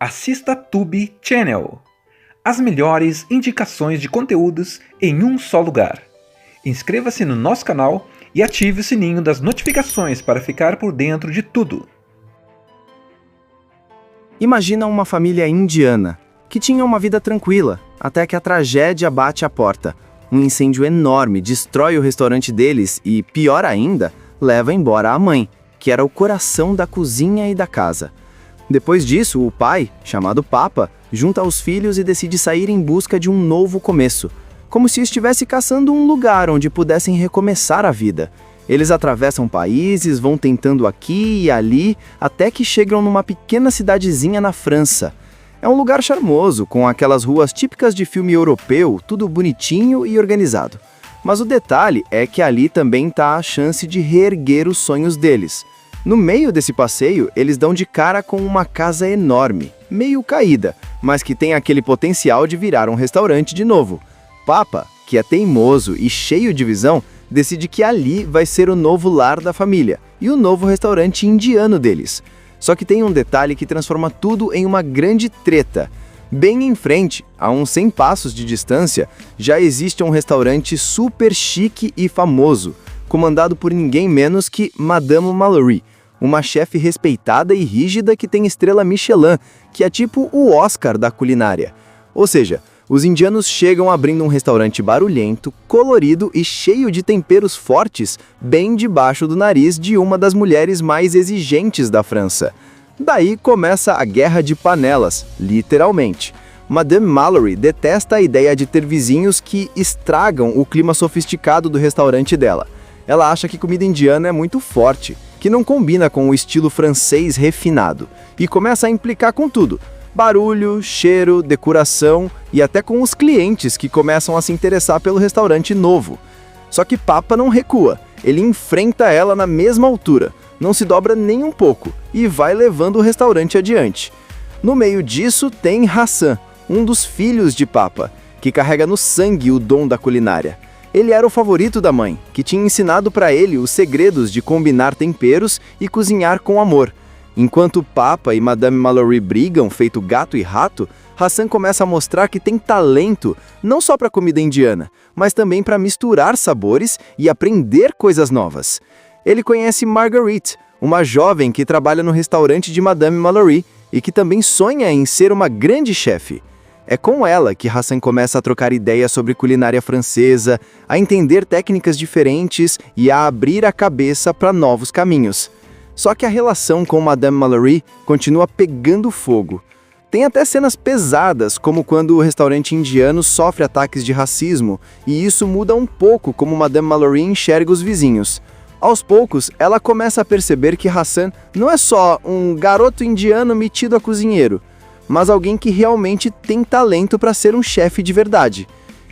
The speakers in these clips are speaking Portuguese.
Assista Tube Channel. As melhores indicações de conteúdos em um só lugar. Inscreva-se no nosso canal e ative o sininho das notificações para ficar por dentro de tudo. Imagina uma família indiana, que tinha uma vida tranquila, até que a tragédia bate à porta. Um incêndio enorme destrói o restaurante deles e, pior ainda, leva embora a mãe, que era o coração da cozinha e da casa. Depois disso, o pai, chamado Papa, junta os filhos e decide sair em busca de um novo começo, como se estivesse caçando um lugar onde pudessem recomeçar a vida. Eles atravessam países, vão tentando aqui e ali, até que chegam numa pequena cidadezinha na França. É um lugar charmoso, com aquelas ruas típicas de filme europeu, tudo bonitinho e organizado. Mas o detalhe é que ali também está a chance de reerguer os sonhos deles. No meio desse passeio, eles dão de cara com uma casa enorme, meio caída, mas que tem aquele potencial de virar um restaurante de novo. Papa, que é teimoso e cheio de visão, decide que ali vai ser o novo lar da família e o novo restaurante indiano deles. Só que tem um detalhe que transforma tudo em uma grande treta. Bem em frente, a uns 100 passos de distância, já existe um restaurante super chique e famoso, comandado por ninguém menos que Madame Mallory, uma chefe respeitada e rígida que tem estrela Michelin, que é tipo o Oscar da culinária. Ou seja, os indianos chegam abrindo um restaurante barulhento, colorido e cheio de temperos fortes, bem debaixo do nariz de uma das mulheres mais exigentes da França. Daí começa a guerra de panelas, literalmente. Madame Mallory detesta a ideia de ter vizinhos que estragam o clima sofisticado do restaurante dela. Ela acha que comida indiana é muito forte, que não combina com o estilo francês refinado, e começa a implicar com tudo: barulho, cheiro, decoração e até com os clientes que começam a se interessar pelo restaurante novo. Só que Papa não recua, ele enfrenta ela na mesma altura, não se dobra nem um pouco e vai levando o restaurante adiante. No meio disso tem Hassan, um dos filhos de Papa, que carrega no sangue o dom da culinária. Ele era o favorito da mãe, que tinha ensinado para ele os segredos de combinar temperos e cozinhar com amor. Enquanto Papa e Madame Mallory brigam feito gato e rato, Hassan começa a mostrar que tem talento não só para comida indiana, mas também para misturar sabores e aprender coisas novas. Ele conhece Marguerite, uma jovem que trabalha no restaurante de Madame Mallory e que também sonha em ser uma grande chefe. É com ela que Hassan começa a trocar ideias sobre culinária francesa, a entender técnicas diferentes e a abrir a cabeça para novos caminhos. Só que a relação com Madame Mallory continua pegando fogo. Tem até cenas pesadas, como quando o restaurante indiano sofre ataques de racismo, e isso muda um pouco como Madame Mallory enxerga os vizinhos. Aos poucos, ela começa a perceber que Hassan não é só um garoto indiano metido a cozinheiro, mas alguém que realmente tem talento para ser um chefe de verdade.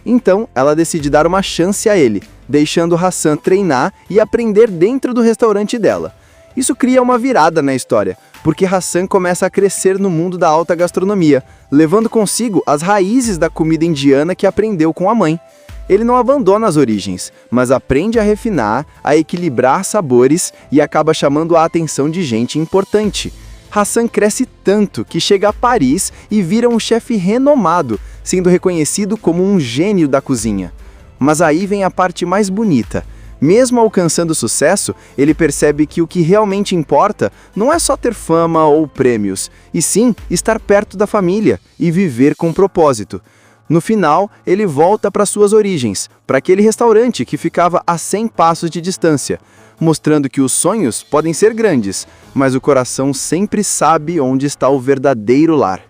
Então, ela decide dar uma chance a ele, deixando Hassan treinar e aprender dentro do restaurante dela. Isso cria uma virada na história, porque Hassan começa a crescer no mundo da alta gastronomia, levando consigo as raízes da comida indiana que aprendeu com a mãe. Ele não abandona as origens, mas aprende a refinar, a equilibrar sabores e acaba chamando a atenção de gente importante. Hassan cresce tanto que chega a Paris e vira um chefe renomado, sendo reconhecido como um gênio da cozinha. Mas aí vem a parte mais bonita. Mesmo alcançando sucesso, ele percebe que o que realmente importa não é só ter fama ou prêmios, e sim estar perto da família e viver com propósito. No final, ele volta para suas origens, para aquele restaurante que ficava a 100 passos de distância, mostrando que os sonhos podem ser grandes, mas o coração sempre sabe onde está o verdadeiro lar.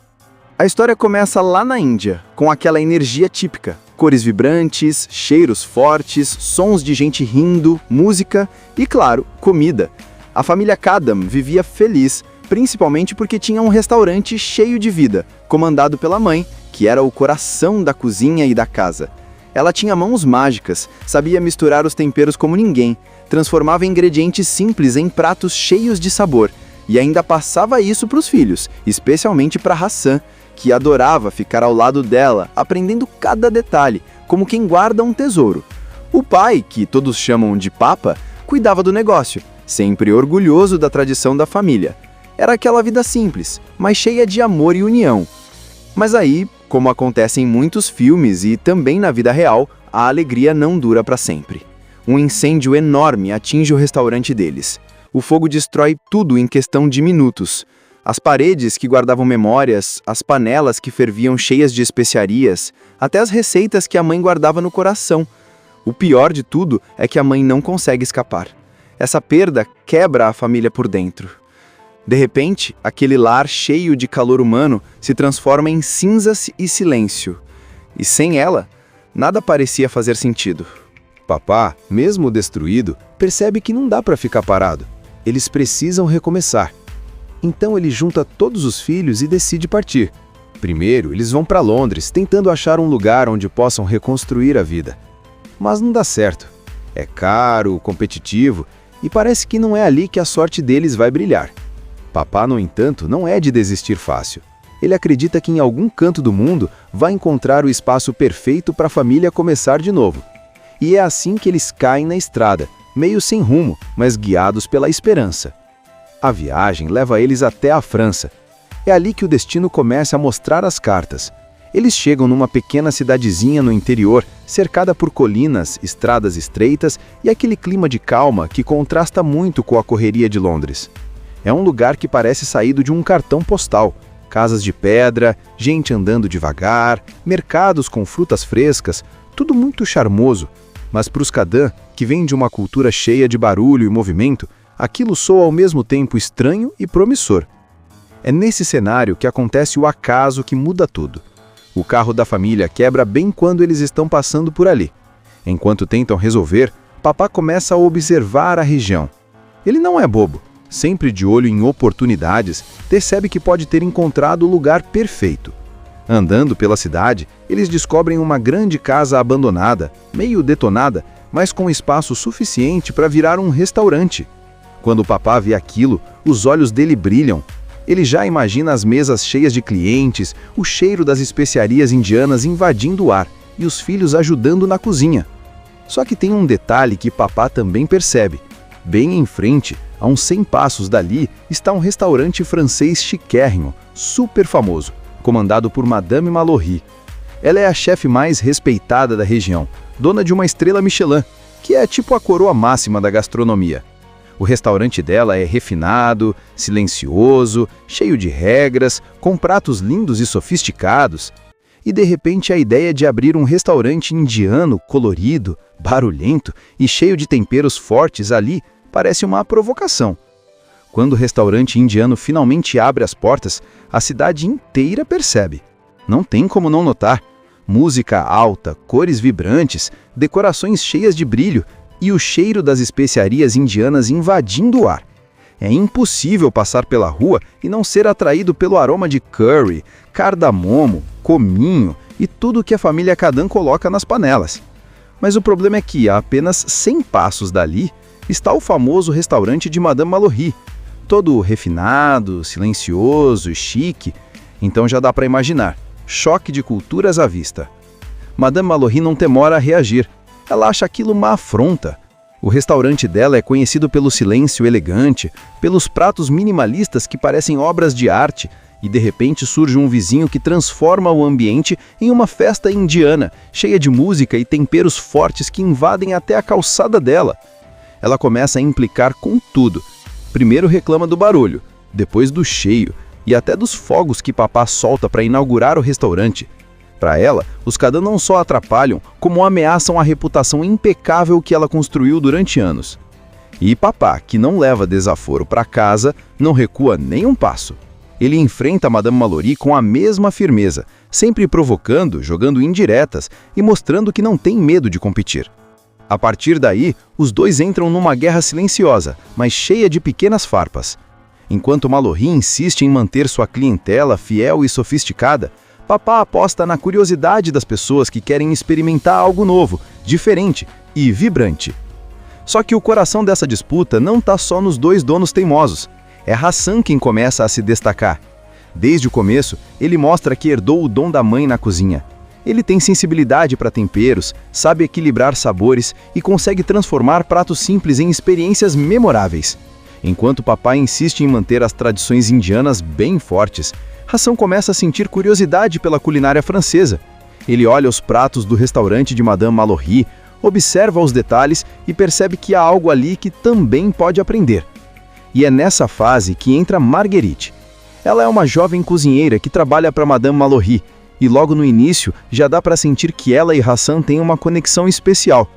A história começa lá na Índia, com aquela energia típica, cores vibrantes, cheiros fortes, sons de gente rindo, música e, claro, comida. A família Kadam vivia feliz, principalmente porque tinha um restaurante cheio de vida, comandado pela mãe, que era o coração da cozinha e da casa. Ela tinha mãos mágicas, sabia misturar os temperos como ninguém, transformava ingredientes simples em pratos cheios de sabor e ainda passava isso para os filhos, especialmente para Hassan, que adorava ficar ao lado dela, aprendendo cada detalhe, como quem guarda um tesouro. O pai, que todos chamam de Papa, cuidava do negócio, sempre orgulhoso da tradição da família. Era aquela vida simples, mas cheia de amor e união. Mas aí, como acontece em muitos filmes e também na vida real, a alegria não dura para sempre. Um incêndio enorme atinge o restaurante deles. O fogo destrói tudo em questão de minutos. As paredes que guardavam memórias, as panelas que ferviam cheias de especiarias, até as receitas que a mãe guardava no coração. O pior de tudo é que a mãe não consegue escapar. Essa perda quebra a família por dentro. De repente, aquele lar cheio de calor humano se transforma em cinzas e silêncio. E sem ela, nada parecia fazer sentido. Papá, mesmo destruído, percebe que não dá para ficar parado. Eles precisam recomeçar. Então ele junta todos os filhos e decide partir. Primeiro, eles vão para Londres, tentando achar um lugar onde possam reconstruir a vida. Mas não dá certo. É caro, competitivo, e parece que não é ali que a sorte deles vai brilhar. Papá, no entanto, não é de desistir fácil. Ele acredita que em algum canto do mundo vai encontrar o espaço perfeito para a família começar de novo. E é assim que eles caem na estrada, meio sem rumo, mas guiados pela esperança. A viagem leva eles até a França. É ali que o destino começa a mostrar as cartas. Eles chegam numa pequena cidadezinha no interior, cercada por colinas, estradas estreitas e aquele clima de calma que contrasta muito com a correria de Londres. É um lugar que parece saído de um cartão postal. Casas de pedra, gente andando devagar, mercados com frutas frescas, tudo muito charmoso. Mas para os Cadã, que vêm de uma cultura cheia de barulho e movimento, aquilo soa ao mesmo tempo estranho e promissor. É nesse cenário que acontece o acaso que muda tudo. O carro da família quebra bem quando eles estão passando por ali. Enquanto tentam resolver, papá começa a observar a região. Ele não é bobo. Sempre de olho em oportunidades, percebe que pode ter encontrado o lugar perfeito. Andando pela cidade, eles descobrem uma grande casa abandonada, meio detonada, mas com espaço suficiente para virar um restaurante. Quando o papá vê aquilo, os olhos dele brilham. Ele já imagina as mesas cheias de clientes, o cheiro das especiarias indianas invadindo o ar e os filhos ajudando na cozinha. Só que tem um detalhe que papá também percebe. Bem em frente, a uns 100 passos dali, está um restaurante francês chiquérrimo, super famoso, comandado por Madame Mallory. Ela é a chefe mais respeitada da região, dona de uma estrela Michelin, que é tipo a coroa máxima da gastronomia. O restaurante dela é refinado, silencioso, cheio de regras, com pratos lindos e sofisticados. E de repente a ideia de abrir um restaurante indiano colorido, barulhento e cheio de temperos fortes ali parece uma provocação. Quando o restaurante indiano finalmente abre as portas, a cidade inteira percebe. Não tem como não notar. Música alta, cores vibrantes, decorações cheias de brilho e o cheiro das especiarias indianas invadindo o ar. É impossível passar pela rua e não ser atraído pelo aroma de curry, cardamomo, cominho e tudo que a família Cadã coloca nas panelas. Mas o problema é que, a apenas 100 passos dali, está o famoso restaurante de Madame Mallory, todo refinado, silencioso, chique. Então já dá para imaginar, choque de culturas à vista. Madame Mallory não demora a reagir, ela acha aquilo uma afronta. O restaurante dela é conhecido pelo silêncio elegante, pelos pratos minimalistas que parecem obras de arte, e de repente surge um vizinho que transforma o ambiente em uma festa indiana, cheia de música e temperos fortes que invadem até a calçada dela. Ela começa a implicar com tudo. Primeiro reclama do barulho, depois do cheiro e até dos fogos que papá solta para inaugurar o restaurante. Para ela, os Cadã não só atrapalham, como ameaçam a reputação impecável que ela construiu durante anos. E papá, que não leva desaforo para casa, não recua nem um passo. Ele enfrenta Madame Mallory com a mesma firmeza, sempre provocando, jogando indiretas e mostrando que não tem medo de competir. A partir daí, os dois entram numa guerra silenciosa, mas cheia de pequenas farpas. Enquanto Mallory insiste em manter sua clientela fiel e sofisticada, papá aposta na curiosidade das pessoas que querem experimentar algo novo, diferente e vibrante. Só que o coração dessa disputa não está só nos dois donos teimosos. É Hassan quem começa a se destacar. Desde o começo, ele mostra que herdou o dom da mãe na cozinha. Ele tem sensibilidade para temperos, sabe equilibrar sabores e consegue transformar pratos simples em experiências memoráveis. Enquanto papai insiste em manter as tradições indianas bem fortes, Hassan começa a sentir curiosidade pela culinária francesa. Ele olha os pratos do restaurante de Madame Mallory, observa os detalhes e percebe que há algo ali que também pode aprender. E é nessa fase que entra Marguerite. Ela é uma jovem cozinheira que trabalha para Madame Mallory, e logo no início já dá para sentir que ela e Hassan têm uma conexão especial.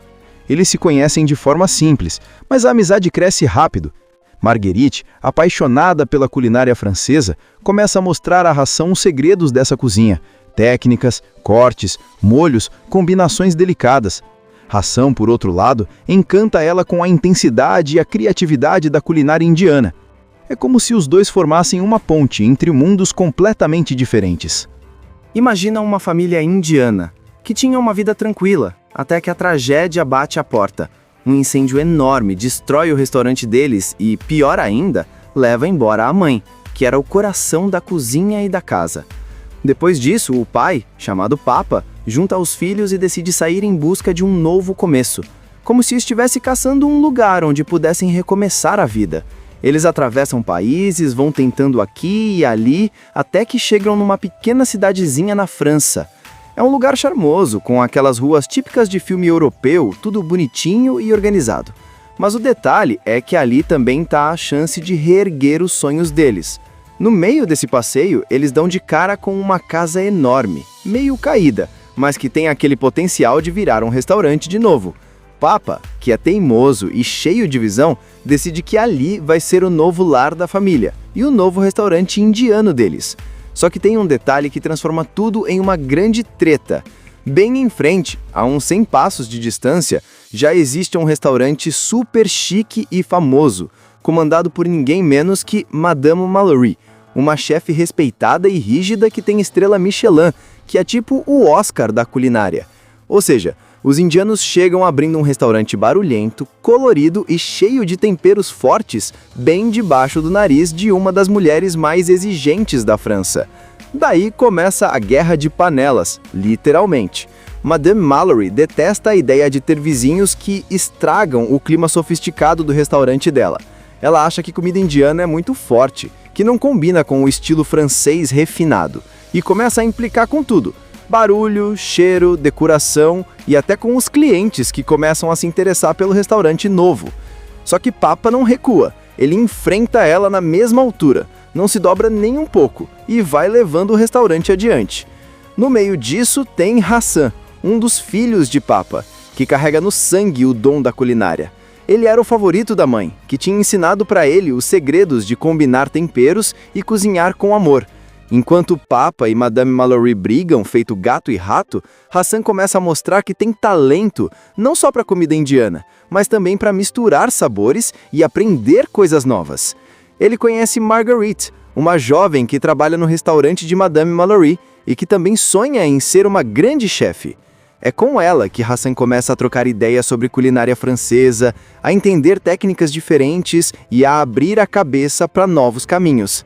Eles se conhecem de forma simples, mas a amizade cresce rápido. Marguerite, apaixonada pela culinária francesa, começa a mostrar a Hassan os segredos dessa cozinha: técnicas, cortes, molhos, combinações delicadas. Hassan, por outro lado, encanta ela com a intensidade e a criatividade da culinária indiana. É como se os dois formassem uma ponte entre mundos completamente diferentes. Imagina uma família indiana, que tinha uma vida tranquila, até que a tragédia bate à porta. Um incêndio enorme destrói o restaurante deles e, pior ainda, leva embora a mãe, que era o coração da cozinha e da casa. Depois disso, o pai, chamado Papa, junta os filhos e decide sair em busca de um novo começo, como se estivesse caçando um lugar onde pudessem recomeçar a vida. Eles atravessam países, vão tentando aqui e ali, até que chegam numa pequena cidadezinha na França. É um lugar charmoso, com aquelas ruas típicas de filme europeu, tudo bonitinho e organizado. Mas o detalhe é que ali também está a chance de reerguer os sonhos deles. No meio desse passeio, eles dão de cara com uma casa enorme, meio caída, mas que tem aquele potencial de virar um restaurante de novo. Papa, que é teimoso e cheio de visão, decide que ali vai ser o novo lar da família e o novo restaurante indiano deles. Só que tem um detalhe que transforma tudo em uma grande treta. Bem em frente, a uns 100 passos de distância, já existe um restaurante super chique e famoso, comandado por ninguém menos que Madame Mallory, uma chefe respeitada e rígida que tem estrela Michelin, que é tipo o Oscar da culinária. Ou seja, os indianos chegam abrindo um restaurante barulhento, colorido e cheio de temperos fortes, bem debaixo do nariz de uma das mulheres mais exigentes da França. Daí começa a guerra de panelas, literalmente. Madame Mallory detesta a ideia de ter vizinhos que estragam o clima sofisticado do restaurante dela. Ela acha que comida indiana é muito forte, que não combina com o estilo francês refinado, e começa a implicar com tudo: barulho, cheiro, decoração e até com os clientes que começam a se interessar pelo restaurante novo. Só que Papa não recua, ele enfrenta ela na mesma altura, não se dobra nem um pouco e vai levando o restaurante adiante. No meio disso tem Hassan, um dos filhos de Papa, que carrega no sangue o dom da culinária. Ele era o favorito da mãe, que tinha ensinado para ele os segredos de combinar temperos e cozinhar com amor. Enquanto Papa e Madame Mallory brigam feito gato e rato, Hassan começa a mostrar que tem talento não só para comida indiana, mas também para misturar sabores e aprender coisas novas. Ele conhece Marguerite, uma jovem que trabalha no restaurante de Madame Mallory e que também sonha em ser uma grande chefe. É com ela que Hassan começa a trocar ideias sobre culinária francesa, a entender técnicas diferentes e a abrir a cabeça para novos caminhos.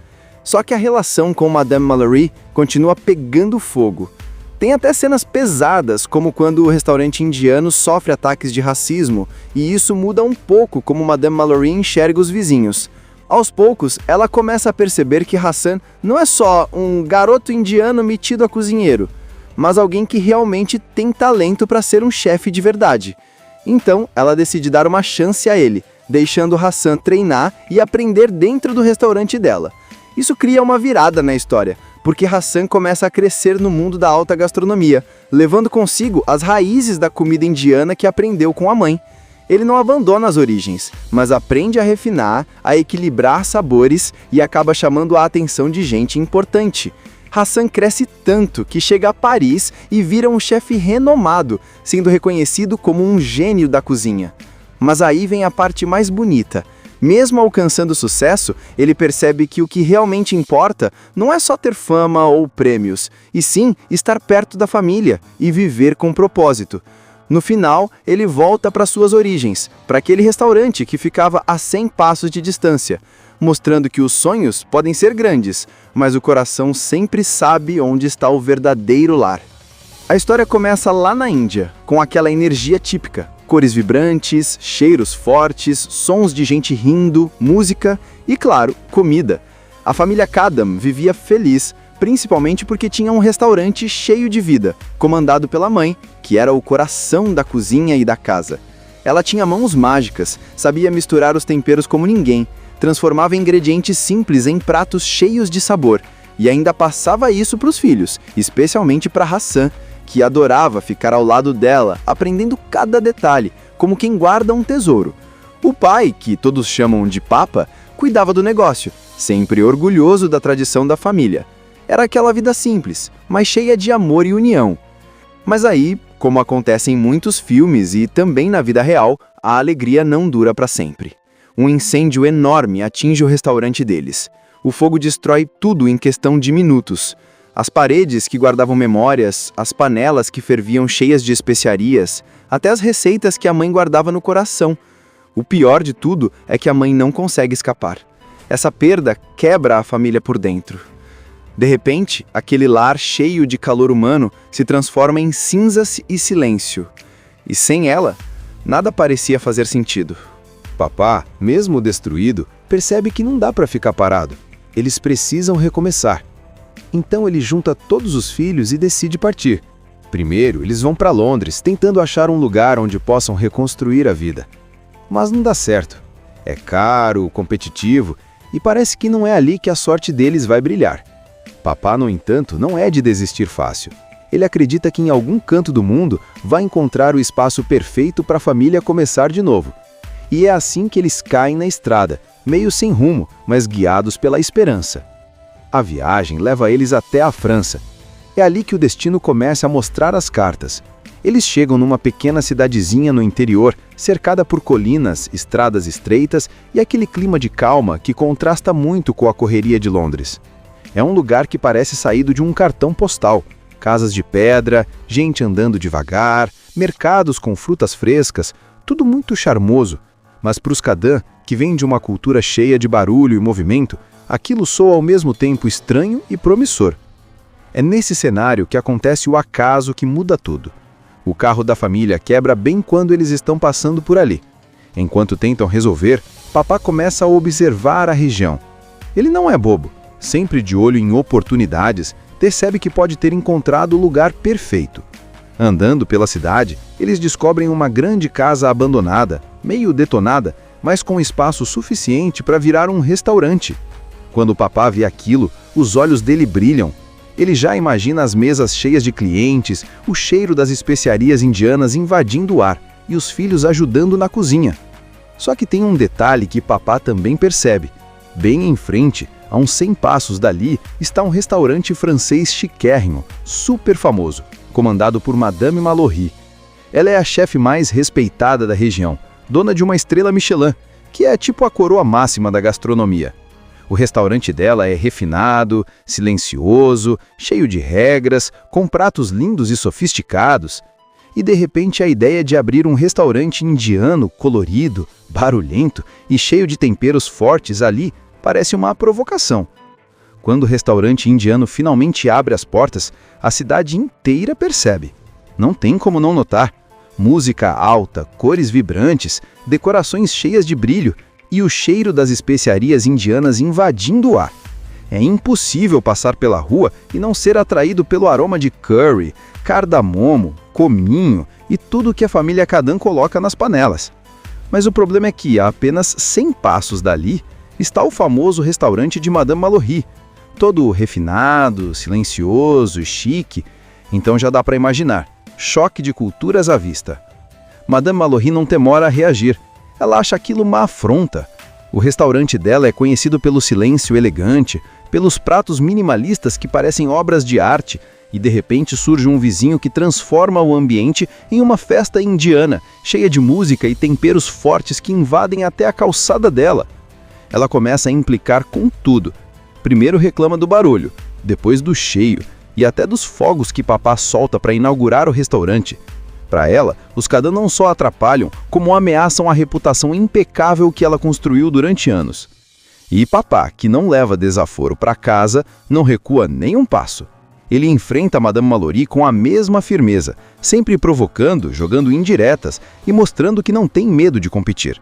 Só que a relação com Madame Mallory continua pegando fogo. Tem até cenas pesadas, como quando o restaurante indiano sofre ataques de racismo, e isso muda um pouco como Madame Mallory enxerga os vizinhos. Aos poucos, ela começa a perceber que Hassan não é só um garoto indiano metido a cozinheiro, mas alguém que realmente tem talento para ser um chefe de verdade. Então, ela decide dar uma chance a ele, deixando Hassan treinar e aprender dentro do restaurante dela. Isso cria uma virada na história, porque Hassan começa a crescer no mundo da alta gastronomia, levando consigo as raízes da comida indiana que aprendeu com a mãe. Ele não abandona as origens, mas aprende a refinar, a equilibrar sabores e acaba chamando a atenção de gente importante. Hassan cresce tanto que chega a Paris e vira um chefe renomado, sendo reconhecido como um gênio da cozinha. Mas aí vem a parte mais bonita. Mesmo alcançando sucesso, ele percebe que o que realmente importa não é só ter fama ou prêmios, e sim estar perto da família e viver com propósito. No final, ele volta para suas origens, para aquele restaurante que ficava a 100 passos de distância, mostrando que os sonhos podem ser grandes, mas o coração sempre sabe onde está o verdadeiro lar. A história começa lá na Índia, com aquela energia típica. Cores vibrantes, cheiros fortes, sons de gente rindo, música e, claro, comida. A família Kadam vivia feliz, principalmente porque tinha um restaurante cheio de vida, comandado pela mãe, que era o coração da cozinha e da casa. Ela tinha mãos mágicas, sabia misturar os temperos como ninguém, transformava ingredientes simples em pratos cheios de sabor e ainda passava isso para os filhos, especialmente para Hassan, que adorava ficar ao lado dela, aprendendo cada detalhe, como quem guarda um tesouro. O pai, que todos chamam de Papa, cuidava do negócio, sempre orgulhoso da tradição da família. Era aquela vida simples, mas cheia de amor e união. Mas aí, como acontece em muitos filmes e também na vida real, a alegria não dura para sempre. Um incêndio enorme atinge o restaurante deles. O fogo destrói tudo em questão de minutos. As paredes que guardavam memórias, as panelas que ferviam cheias de especiarias, até as receitas que a mãe guardava no coração. O pior de tudo é que a mãe não consegue escapar. Essa perda quebra a família por dentro. De repente, aquele lar cheio de calor humano se transforma em cinzas e silêncio. E sem ela, nada parecia fazer sentido. Papá, mesmo destruído, percebe que não dá para ficar parado. Eles precisam recomeçar. Então ele junta todos os filhos e decide partir. Primeiro, eles vão para Londres, tentando achar um lugar onde possam reconstruir a vida. Mas não dá certo. É caro, competitivo, e parece que não é ali que a sorte deles vai brilhar. Papá, no entanto, não é de desistir fácil. Ele acredita que em algum canto do mundo vai encontrar o espaço perfeito para a família começar de novo. E é assim que eles caem na estrada, meio sem rumo, mas guiados pela esperança. A viagem leva eles até a França. É ali que o destino começa a mostrar as cartas. Eles chegam numa pequena cidadezinha no interior, cercada por colinas, estradas estreitas e aquele clima de calma que contrasta muito com a correria de Londres. É um lugar que parece saído de um cartão postal. Casas de pedra, gente andando devagar, mercados com frutas frescas, tudo muito charmoso. Mas para os Kadam, que vêm de uma cultura cheia de barulho e movimento, aquilo soa ao mesmo tempo estranho e promissor. É nesse cenário que acontece o acaso que muda tudo. O carro da família quebra bem quando eles estão passando por ali. Enquanto tentam resolver, papá começa a observar a região. Ele não é bobo. Sempre de olho em oportunidades, percebe que pode ter encontrado o lugar perfeito. Andando pela cidade, eles descobrem uma grande casa abandonada, meio detonada, mas com espaço suficiente para virar um restaurante. Quando o papá vê aquilo, os olhos dele brilham. Ele já imagina as mesas cheias de clientes, o cheiro das especiarias indianas invadindo o ar e os filhos ajudando na cozinha. Só que tem um detalhe que papá também percebe. Bem em frente, a uns 100 passos dali, está um restaurante francês chiquérrimo, super famoso, comandado por Madame Mallory. Ela é a chefe mais respeitada da região, dona de uma estrela Michelin, que é tipo a coroa máxima da gastronomia. O restaurante dela é refinado, silencioso, cheio de regras, com pratos lindos e sofisticados. E de repente a ideia de abrir um restaurante indiano, colorido, barulhento e cheio de temperos fortes ali parece uma provocação. Quando o restaurante indiano finalmente abre as portas, a cidade inteira percebe. Não tem como não notar. Música alta, cores vibrantes, decorações cheias de brilho e o cheiro das especiarias indianas invadindo o ar. É impossível passar pela rua e não ser atraído pelo aroma de curry, cardamomo, cominho e tudo que a família Kadam coloca nas panelas. Mas o problema é que, a apenas 100 passos dali, está o famoso restaurante de Madame Mallory, todo refinado, silencioso, chique. Então já dá para imaginar, choque de culturas à vista. Madame Mallory não demora a reagir. Ela acha aquilo uma afronta. O restaurante dela é conhecido pelo silêncio elegante, pelos pratos minimalistas que parecem obras de arte, e de repente surge um vizinho que transforma o ambiente em uma festa indiana, cheia de música e temperos fortes que invadem até a calçada dela. Ela começa a implicar com tudo. Primeiro reclama do barulho, depois do cheio e até dos fogos que papá solta para inaugurar o restaurante. Para ela, os Kadam não só atrapalham, como ameaçam a reputação impecável que ela construiu durante anos. E papá, que não leva desaforo para casa, não recua nem um passo. Ele enfrenta Madame Mallory com a mesma firmeza, sempre provocando, jogando indiretas e mostrando que não tem medo de competir.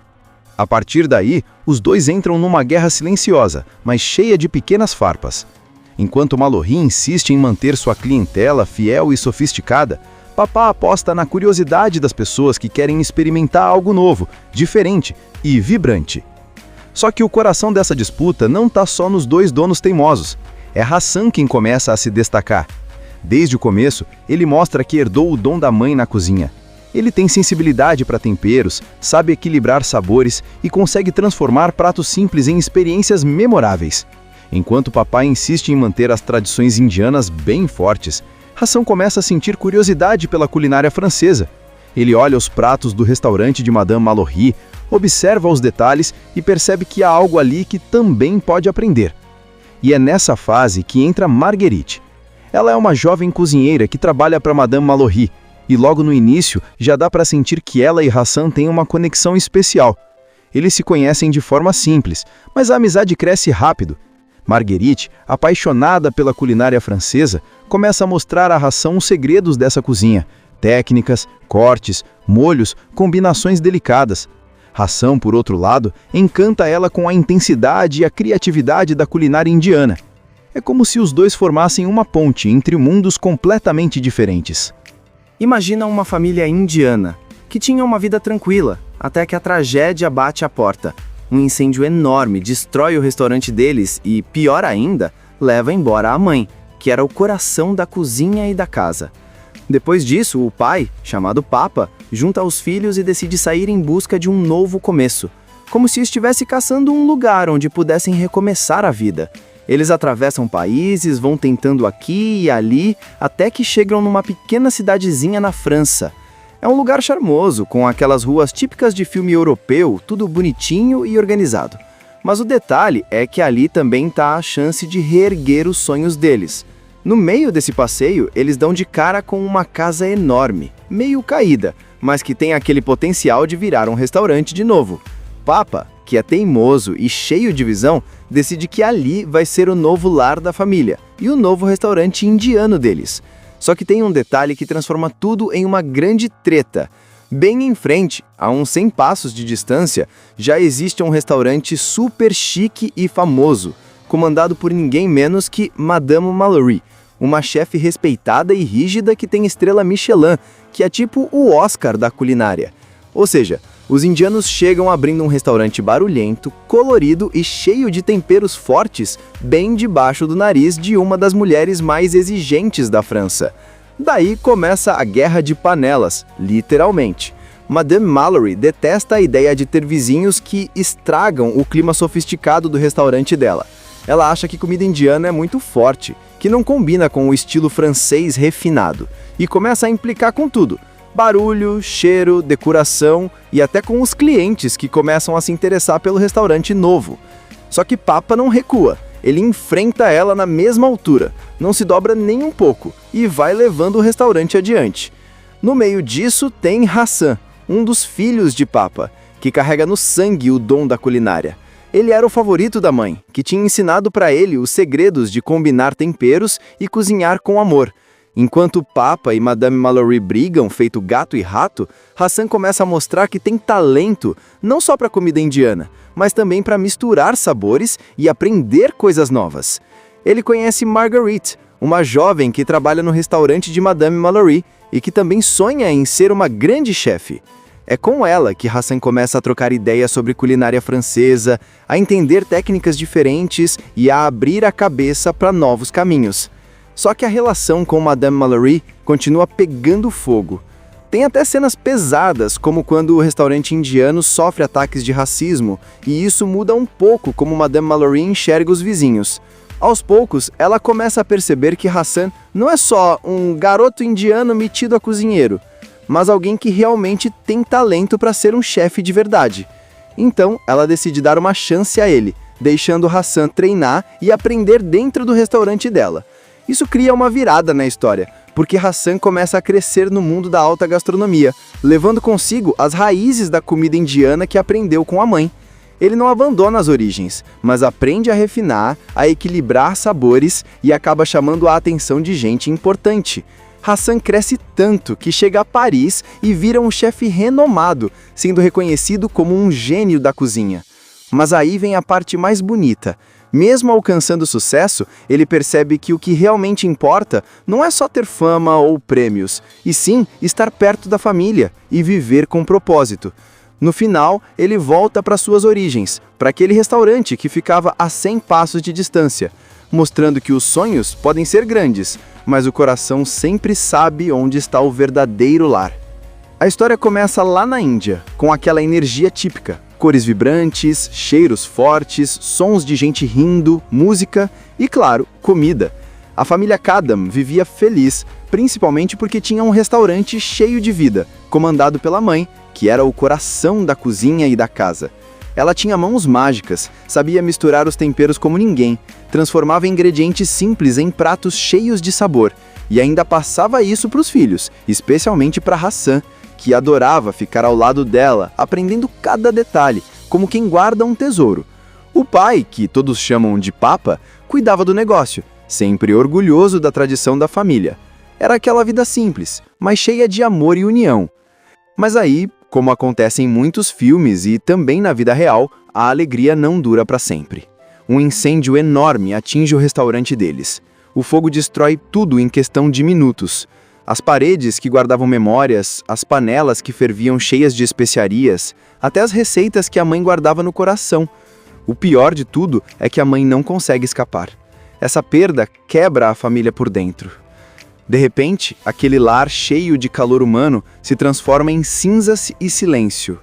A partir daí, os dois entram numa guerra silenciosa, mas cheia de pequenas farpas. Enquanto Mallory insiste em manter sua clientela fiel e sofisticada, Papá aposta na curiosidade das pessoas que querem experimentar algo novo, diferente e vibrante. Só que o coração dessa disputa não está só nos dois donos teimosos. É Hassan quem começa a se destacar. Desde o começo, ele mostra que herdou o dom da mãe na cozinha. Ele tem sensibilidade para temperos, sabe equilibrar sabores e consegue transformar pratos simples em experiências memoráveis. Enquanto papai insiste em manter as tradições indianas bem fortes, Hassan começa a sentir curiosidade pela culinária francesa. Ele olha os pratos do restaurante de Madame Mallory, observa os detalhes e percebe que há algo ali que também pode aprender. E é nessa fase que entra Marguerite. Ela é uma jovem cozinheira que trabalha para Madame Mallory, e logo no início já dá para sentir que ela e Hassan têm uma conexão especial. Eles se conhecem de forma simples, mas a amizade cresce rápido. Marguerite, apaixonada pela culinária francesa, começa a mostrar a Hassan os segredos dessa cozinha, técnicas, cortes, molhos, combinações delicadas. Hassan, por outro lado, encanta ela com a intensidade e a criatividade da culinária indiana. É como se os dois formassem uma ponte entre mundos completamente diferentes. Imagina uma família indiana, que tinha uma vida tranquila, até que a tragédia bate à porta. Um incêndio enorme destrói o restaurante deles e, pior ainda, leva embora a mãe, que era o coração da cozinha e da casa. Depois disso, o pai, chamado Papa, junta os filhos e decide sair em busca de um novo começo, como se estivesse caçando um lugar onde pudessem recomeçar a vida. Eles atravessam países, vão tentando aqui e ali, até que chegam numa pequena cidadezinha na França. É um lugar charmoso, com aquelas ruas típicas de filme europeu, tudo bonitinho e organizado. Mas o detalhe é que ali também está a chance de reerguer os sonhos deles. No meio desse passeio, eles dão de cara com uma casa enorme, meio caída, mas que tem aquele potencial de virar um restaurante de novo. Papa, que é teimoso e cheio de visão, decide que ali vai ser o novo lar da família e o novo restaurante indiano deles. Só que tem um detalhe que transforma tudo em uma grande treta. Bem em frente, a uns 100 passos de distância, já existe um restaurante super chique e famoso, comandado por ninguém menos que Madame Mallory, uma chefe respeitada e rígida que tem estrela Michelin, que é tipo o Oscar da culinária. Ou seja, os indianos chegam abrindo um restaurante barulhento, colorido e cheio de temperos fortes, bem debaixo do nariz de uma das mulheres mais exigentes da França. Daí começa a guerra de panelas, literalmente. Madame Mallory detesta a ideia de ter vizinhos que estragam o clima sofisticado do restaurante dela. Ela acha que comida indiana é muito forte, que não combina com o estilo francês refinado, e começa a implicar com tudo. Barulho, cheiro, decoração e até com os clientes que começam a se interessar pelo restaurante novo. Só que Papa não recua, ele enfrenta ela na mesma altura, não se dobra nem um pouco e vai levando o restaurante adiante. No meio disso tem Hassan, um dos filhos de Papa, que carrega no sangue o dom da culinária. Ele era o favorito da mãe, que tinha ensinado para ele os segredos de combinar temperos e cozinhar com amor. Enquanto Papa e Madame Mallory brigam feito gato e rato, Hassan começa a mostrar que tem talento não só para comida indiana, mas também para misturar sabores e aprender coisas novas. Ele conhece Marguerite, uma jovem que trabalha no restaurante de Madame Mallory e que também sonha em ser uma grande chefe. É com ela que Hassan começa a trocar ideias sobre culinária francesa, a entender técnicas diferentes e a abrir a cabeça para novos caminhos. Só que a relação com Madame Mallory continua pegando fogo. Tem até cenas pesadas, como quando o restaurante indiano sofre ataques de racismo, e isso muda um pouco como Madame Mallory enxerga os vizinhos. Aos poucos, ela começa a perceber que Hassan não é só um garoto indiano metido a cozinheiro, mas alguém que realmente tem talento para ser um chefe de verdade. Então, ela decide dar uma chance a ele, deixando Hassan treinar e aprender dentro do restaurante dela. Isso cria uma virada na história, porque Hassan começa a crescer no mundo da alta gastronomia, levando consigo as raízes da comida indiana que aprendeu com a mãe. Ele não abandona as origens, mas aprende a refinar, a equilibrar sabores e acaba chamando a atenção de gente importante. Hassan cresce tanto que chega a Paris e vira um chefe renomado, sendo reconhecido como um gênio da cozinha. Mas aí vem a parte mais bonita. Mesmo alcançando sucesso, ele percebe que o que realmente importa não é só ter fama ou prêmios, e sim estar perto da família e viver com propósito. No final, ele volta para suas origens, para aquele restaurante que ficava a 100 passos de distância, mostrando que os sonhos podem ser grandes, mas o coração sempre sabe onde está o verdadeiro lar. A história começa lá na Índia, com aquela energia típica. Cores vibrantes, cheiros fortes, sons de gente rindo, música e, claro, comida. A família Kadam vivia feliz, principalmente porque tinha um restaurante cheio de vida, comandado pela mãe, que era o coração da cozinha e da casa. Ela tinha mãos mágicas, sabia misturar os temperos como ninguém, transformava ingredientes simples em pratos cheios de sabor, e ainda passava isso para os filhos, especialmente para Hassan, que adorava ficar ao lado dela, aprendendo cada detalhe, como quem guarda um tesouro. O pai, que todos chamam de Papa, cuidava do negócio, sempre orgulhoso da tradição da família. Era aquela vida simples, mas cheia de amor e união. Mas aí, como acontece em muitos filmes e também na vida real, a alegria não dura para sempre. Um incêndio enorme atinge o restaurante deles. O fogo destrói tudo em questão de minutos. As paredes que guardavam memórias, as panelas que ferviam cheias de especiarias, até as receitas que a mãe guardava no coração. O pior de tudo é que a mãe não consegue escapar. Essa perda quebra a família por dentro. De repente, aquele lar cheio de calor humano se transforma em cinzas e silêncio.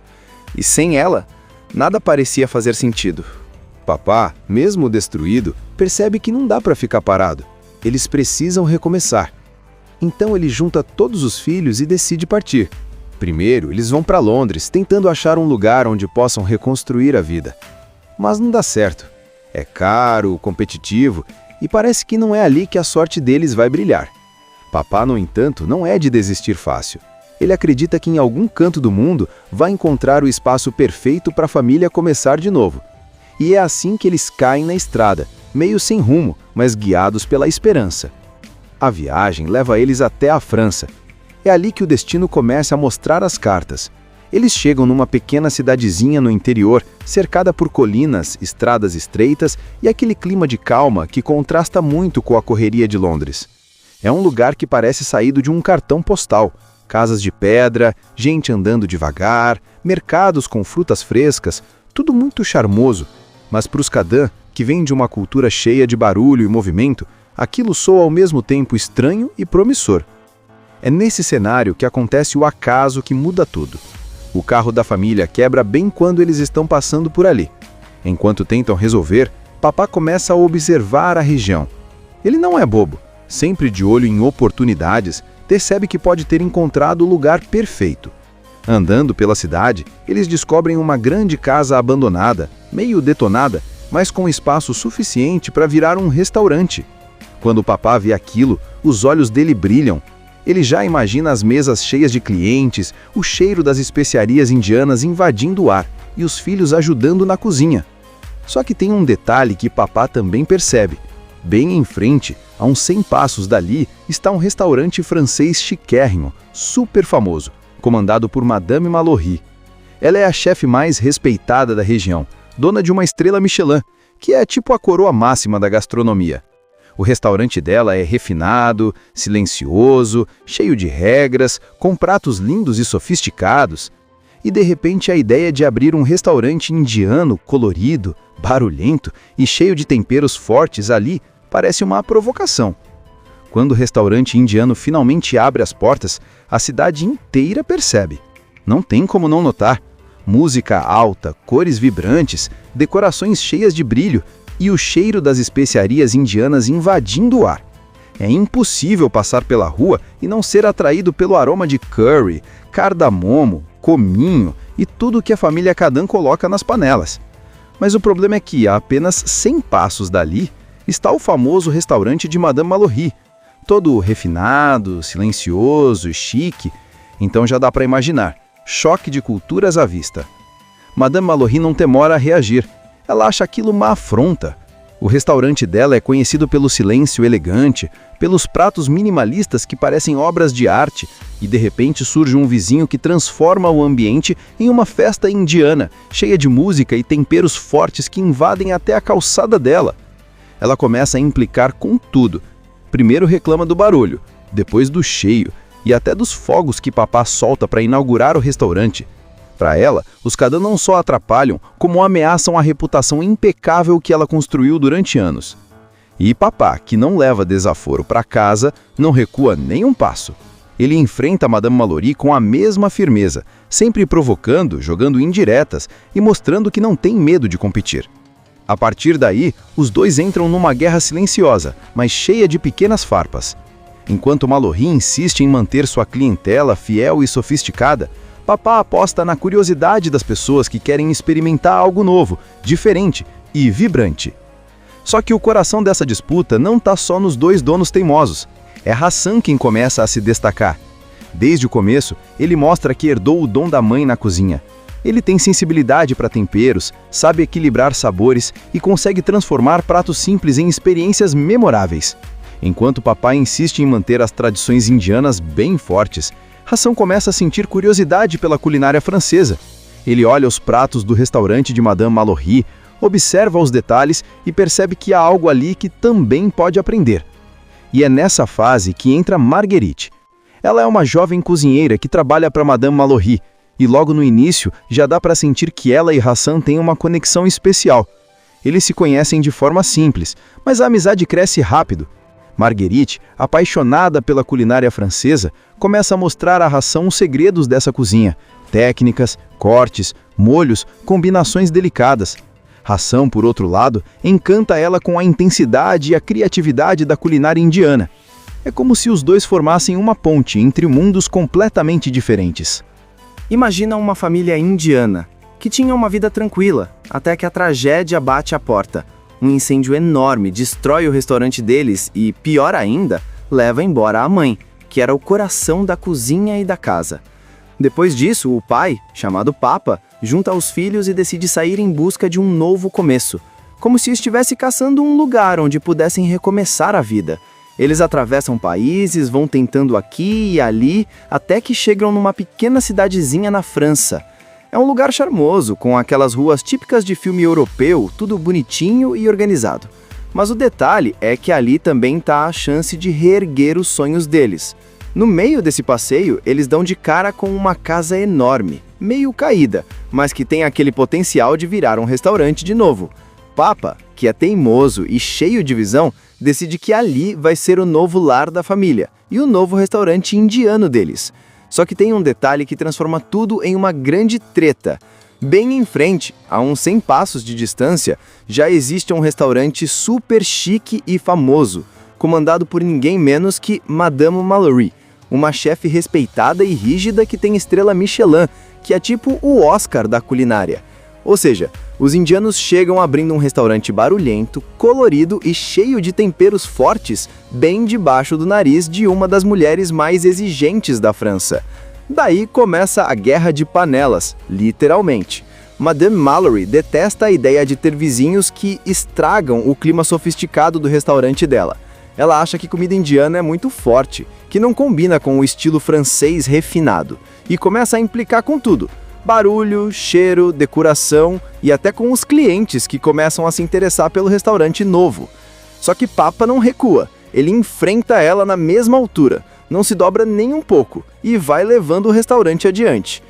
E sem ela, nada parecia fazer sentido. Papá, mesmo destruído, percebe que não dá para ficar parado. Eles precisam recomeçar. Então ele junta todos os filhos e decide partir. Primeiro, eles vão para Londres, tentando achar um lugar onde possam reconstruir a vida. Mas não dá certo. É caro, competitivo, e parece que não é ali que a sorte deles vai brilhar. Papá, no entanto, não é de desistir fácil. Ele acredita que em algum canto do mundo vai encontrar o espaço perfeito para a família começar de novo. E é assim que eles caem na estrada, meio sem rumo, mas guiados pela esperança. A viagem leva eles até a França. É ali que o destino começa a mostrar as cartas. Eles chegam numa pequena cidadezinha no interior, cercada por colinas, estradas estreitas e aquele clima de calma que contrasta muito com a correria de Londres. É um lugar que parece saído de um cartão postal. Casas de pedra, gente andando devagar, mercados com frutas frescas, tudo muito charmoso. Mas para os Kadam, que vêm de uma cultura cheia de barulho e movimento, aquilo soa ao mesmo tempo estranho e promissor. É nesse cenário que acontece o acaso que muda tudo. O carro da família quebra bem quando eles estão passando por ali. Enquanto tentam resolver, papá começa a observar a região. Ele não é bobo, sempre de olho em oportunidades, percebe que pode ter encontrado o lugar perfeito. Andando pela cidade, eles descobrem uma grande casa abandonada, meio detonada, mas com espaço suficiente para virar um restaurante. Quando o papá vê aquilo, os olhos dele brilham. Ele já imagina as mesas cheias de clientes, o cheiro das especiarias indianas invadindo o ar e os filhos ajudando na cozinha. Só que tem um detalhe que papá também percebe. Bem em frente, a uns 100 passos dali, está um restaurante francês chiquérrimo, super famoso, comandado por Madame Mallory. Ela é a chefe mais respeitada da região, dona de uma estrela Michelin, que é tipo a coroa máxima da gastronomia. O restaurante dela é refinado, silencioso, cheio de regras, com pratos lindos e sofisticados. E de repente a ideia de abrir um restaurante indiano, colorido, barulhento e cheio de temperos fortes ali parece uma provocação. Quando o restaurante indiano finalmente abre as portas, a cidade inteira percebe. Não tem como não notar. Música alta, cores vibrantes, decorações cheias de brilho e o cheiro das especiarias indianas invadindo o ar. É impossível passar pela rua e não ser atraído pelo aroma de curry, cardamomo, cominho e tudo que a família Kadam coloca nas panelas. Mas o problema é que, a apenas 100 passos dali, está o famoso restaurante de Madame Mallory, todo refinado, silencioso, chique. Então já dá para imaginar, choque de culturas à vista. Madame Mallory não demora a reagir. Ela acha aquilo uma afronta. O restaurante dela é conhecido pelo silêncio elegante, pelos pratos minimalistas que parecem obras de arte, e de repente surge um vizinho que transforma o ambiente em uma festa indiana, cheia de música e temperos fortes que invadem até a calçada dela. Ela começa a implicar com tudo. Primeiro reclama do barulho, depois do cheio e até dos fogos que papá solta para inaugurar o restaurante. Para ela, os Khadan não só atrapalham, como ameaçam a reputação impecável que ela construiu durante anos. E papá, que não leva desaforo para casa, não recua nem um passo. Ele enfrenta Madame Mallory com a mesma firmeza, sempre provocando, jogando indiretas e mostrando que não tem medo de competir. A partir daí, os dois entram numa guerra silenciosa, mas cheia de pequenas farpas. Enquanto Mallory insiste em manter sua clientela fiel e sofisticada, papá aposta na curiosidade das pessoas que querem experimentar algo novo, diferente e vibrante. Só que o coração dessa disputa não está só nos dois donos teimosos. É Hassan quem começa a se destacar. Desde o começo, ele mostra que herdou o dom da mãe na cozinha. Ele tem sensibilidade para temperos, sabe equilibrar sabores e consegue transformar pratos simples em experiências memoráveis. Enquanto papai insiste em manter as tradições indianas bem fortes, Hassan começa a sentir curiosidade pela culinária francesa. Ele olha os pratos do restaurante de Madame Mallory, observa os detalhes e percebe que há algo ali que também pode aprender. E é nessa fase que entra Marguerite. Ela é uma jovem cozinheira que trabalha para Madame Mallory, e logo no início já dá para sentir que ela e Hassan têm uma conexão especial. Eles se conhecem de forma simples, mas a amizade cresce rápido. Marguerite, apaixonada pela culinária francesa, começa a mostrar a Hassan os segredos dessa cozinha: técnicas, cortes, molhos, combinações delicadas. Hassan, por outro lado, encanta ela com a intensidade e a criatividade da culinária indiana. É como se os dois formassem uma ponte entre mundos completamente diferentes. Imagina uma família indiana, que tinha uma vida tranquila, até que a tragédia bate à porta. Um incêndio enorme destrói o restaurante deles e, pior ainda, leva embora a mãe, que era o coração da cozinha e da casa. Depois disso, o pai, chamado Papa, junta os filhos e decide sair em busca de um novo começo, como se estivesse caçando um lugar onde pudessem recomeçar a vida. Eles atravessam países, vão tentando aqui e ali, até que chegam numa pequena cidadezinha na França. É um lugar charmoso, com aquelas ruas típicas de filme europeu, tudo bonitinho e organizado. Mas o detalhe é que ali também está a chance de reerguer os sonhos deles. No meio desse passeio, eles dão de cara com uma casa enorme, meio caída, mas que tem aquele potencial de virar um restaurante de novo. Papa, que é teimoso e cheio de visão, decide que ali vai ser o novo lar da família e o novo restaurante indiano deles. Só que tem um detalhe que transforma tudo em uma grande treta. Bem em frente, a uns 100 passos de distância, já existe um restaurante super chique e famoso, comandado por ninguém menos que Madame Mallory, uma chefe respeitada e rígida que tem estrela Michelin, que é tipo o Oscar da culinária. Ou seja, os indianos chegam abrindo um restaurante barulhento, colorido e cheio de temperos fortes, bem debaixo do nariz de uma das mulheres mais exigentes da França. Daí começa a guerra de panelas, literalmente. Madame Mallory detesta a ideia de ter vizinhos que estragam o clima sofisticado do restaurante dela. Ela acha que comida indiana é muito forte, que não combina com o estilo francês refinado, e começa a implicar com tudo: barulho, cheiro, decoração e até com os clientes que começam a se interessar pelo restaurante novo. Só que Papa não recua, ele enfrenta ela na mesma altura, não se dobra nem um pouco e vai levando o restaurante adiante.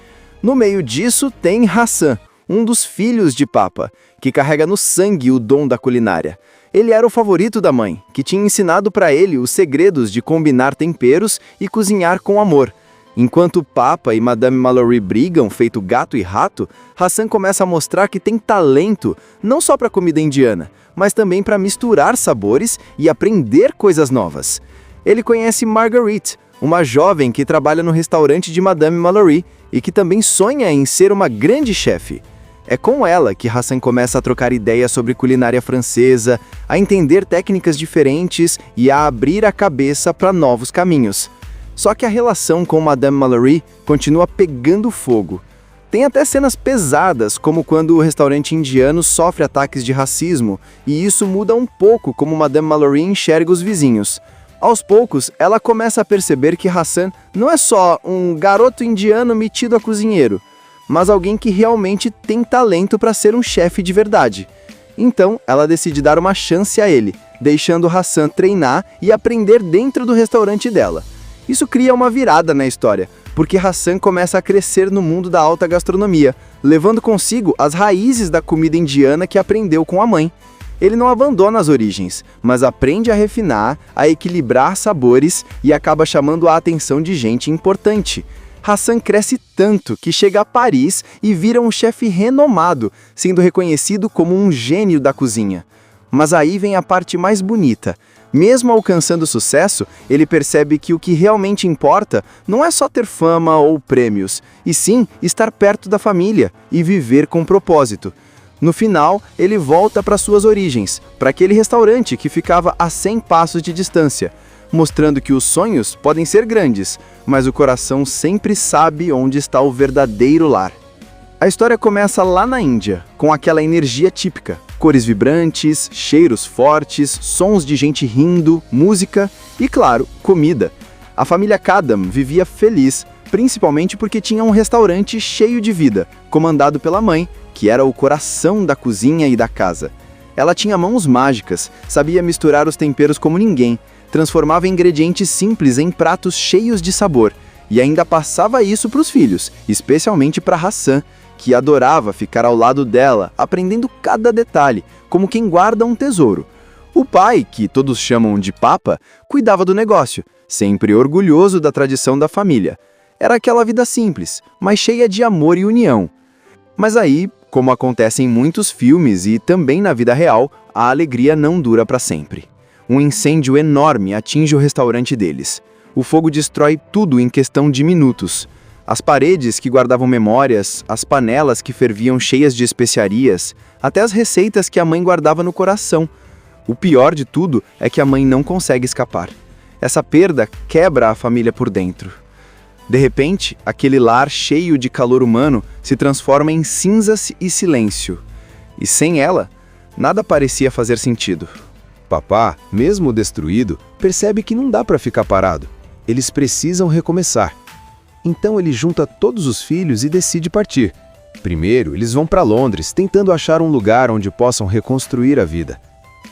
No meio disso tem Hassan, um dos filhos de Papa, que carrega no sangue o dom da culinária. Ele era o favorito da mãe, que tinha ensinado para ele os segredos de combinar temperos e cozinhar com amor. Enquanto Papa e Madame Mallory brigam feito gato e rato, Hassan começa a mostrar que tem talento não só para comida indiana, mas também para misturar sabores e aprender coisas novas. Ele conhece Marguerite, uma jovem que trabalha no restaurante de Madame Mallory e que também sonha em ser uma grande chefe. É com ela que Hassan começa a trocar ideias sobre culinária francesa, a entender técnicas diferentes e a abrir a cabeça para novos caminhos. Só que a relação com Madame Mallory continua pegando fogo. Tem até cenas pesadas, como quando o restaurante indiano sofre ataques de racismo, e isso muda um pouco como Madame Mallory enxerga os vizinhos. Aos poucos, ela começa a perceber que Hassan não é só um garoto indiano metido a cozinheiro, mas alguém que realmente tem talento para ser um chefe de verdade. Então, ela decide dar uma chance a ele, deixando Hassan treinar e aprender dentro do restaurante dela. Isso cria uma virada na história, porque Hassan começa a crescer no mundo da alta gastronomia, levando consigo as raízes da comida indiana que aprendeu com a mãe. Ele não abandona as origens, mas aprende a refinar, a equilibrar sabores e acaba chamando a atenção de gente importante. Hassan cresce tanto que chega a Paris e vira um chefe renomado, sendo reconhecido como um gênio da cozinha. Mas aí vem a parte mais bonita. Mesmo alcançando sucesso, ele percebe que o que realmente importa não é só ter fama ou prêmios, e sim estar perto da família e viver com propósito. No final, ele volta para suas origens, para aquele restaurante que ficava a 100 passos de distância, mostrando que os sonhos podem ser grandes, mas o coração sempre sabe onde está o verdadeiro lar. A história começa lá na Índia, com aquela energia típica, cores vibrantes, cheiros fortes, sons de gente rindo, música e, claro, comida. A família Kadam vivia feliz, principalmente porque tinha um restaurante cheio de vida, comandado pela mãe, que era o coração da cozinha e da casa. Ela tinha mãos mágicas, sabia misturar os temperos como ninguém, transformava ingredientes simples em pratos cheios de sabor, e ainda passava isso para os filhos, especialmente para Hassan, que adorava ficar ao lado dela, aprendendo cada detalhe, como quem guarda um tesouro. O pai, que todos chamam de Papa, cuidava do negócio, sempre orgulhoso da tradição da família. Era aquela vida simples, mas cheia de amor e união. Mas aí, como acontece em muitos filmes e também na vida real, a alegria não dura para sempre. Um incêndio enorme atinge o restaurante deles. O fogo destrói tudo em questão de minutos. As paredes que guardavam memórias, as panelas que ferviam cheias de especiarias, até as receitas que a mãe guardava no coração. O pior de tudo é que a mãe não consegue escapar. Essa perda quebra a família por dentro. De repente, aquele lar cheio de calor humano se transforma em cinzas e silêncio. E sem ela, nada parecia fazer sentido. Papá, mesmo destruído, percebe que não dá para ficar parado. Eles precisam recomeçar. Então ele junta todos os filhos e decide partir. Primeiro, eles vão para Londres, tentando achar um lugar onde possam reconstruir a vida.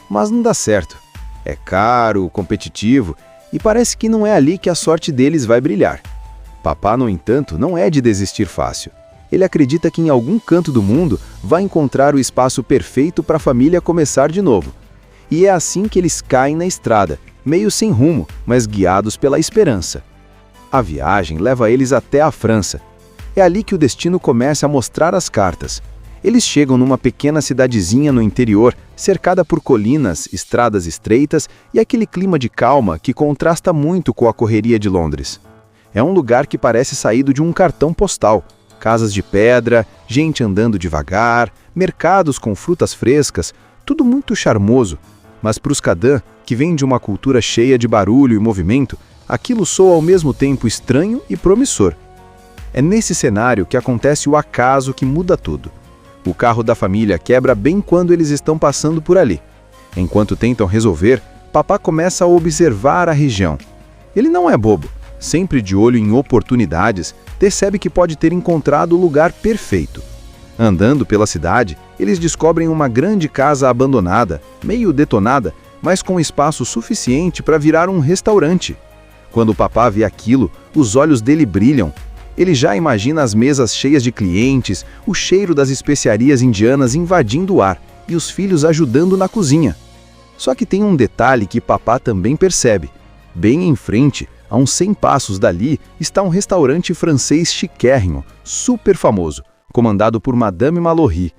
Mas não dá certo. É caro, competitivo, e parece que não é ali que a sorte deles vai brilhar. Papá, no entanto, não é de desistir fácil. Ele acredita que em algum canto do mundo vai encontrar o espaço perfeito para a família começar de novo. E é assim que eles caem na estrada, meio sem rumo, mas guiados pela esperança. A viagem leva eles até a França. É ali que o destino começa a mostrar as cartas. Eles chegam numa pequena cidadezinha no interior, cercada por colinas, estradas estreitas e aquele clima de calma que contrasta muito com a correria de Londres. É um lugar que parece saído de um cartão postal. Casas de pedra, gente andando devagar, mercados com frutas frescas, tudo muito charmoso. Mas para os Kadam, que vêm de uma cultura cheia de barulho e movimento, aquilo soa ao mesmo tempo estranho e promissor. É nesse cenário que acontece o acaso que muda tudo. O carro da família quebra bem quando eles estão passando por ali. Enquanto tentam resolver, papá começa a observar a região. Ele não é bobo, sempre de olho em oportunidades, percebe que pode ter encontrado o lugar perfeito. Andando pela cidade, eles descobrem uma grande casa abandonada, meio detonada, mas com espaço suficiente para virar um restaurante. Quando o papá vê aquilo, os olhos dele brilham. Ele já imagina as mesas cheias de clientes, o cheiro das especiarias indianas invadindo o ar e os filhos ajudando na cozinha. Só que tem um detalhe que papá também percebe. Bem em frente, a uns 100 passos dali, está um restaurante francês chiquérrimo, super famoso, comandado por Madame Mallory.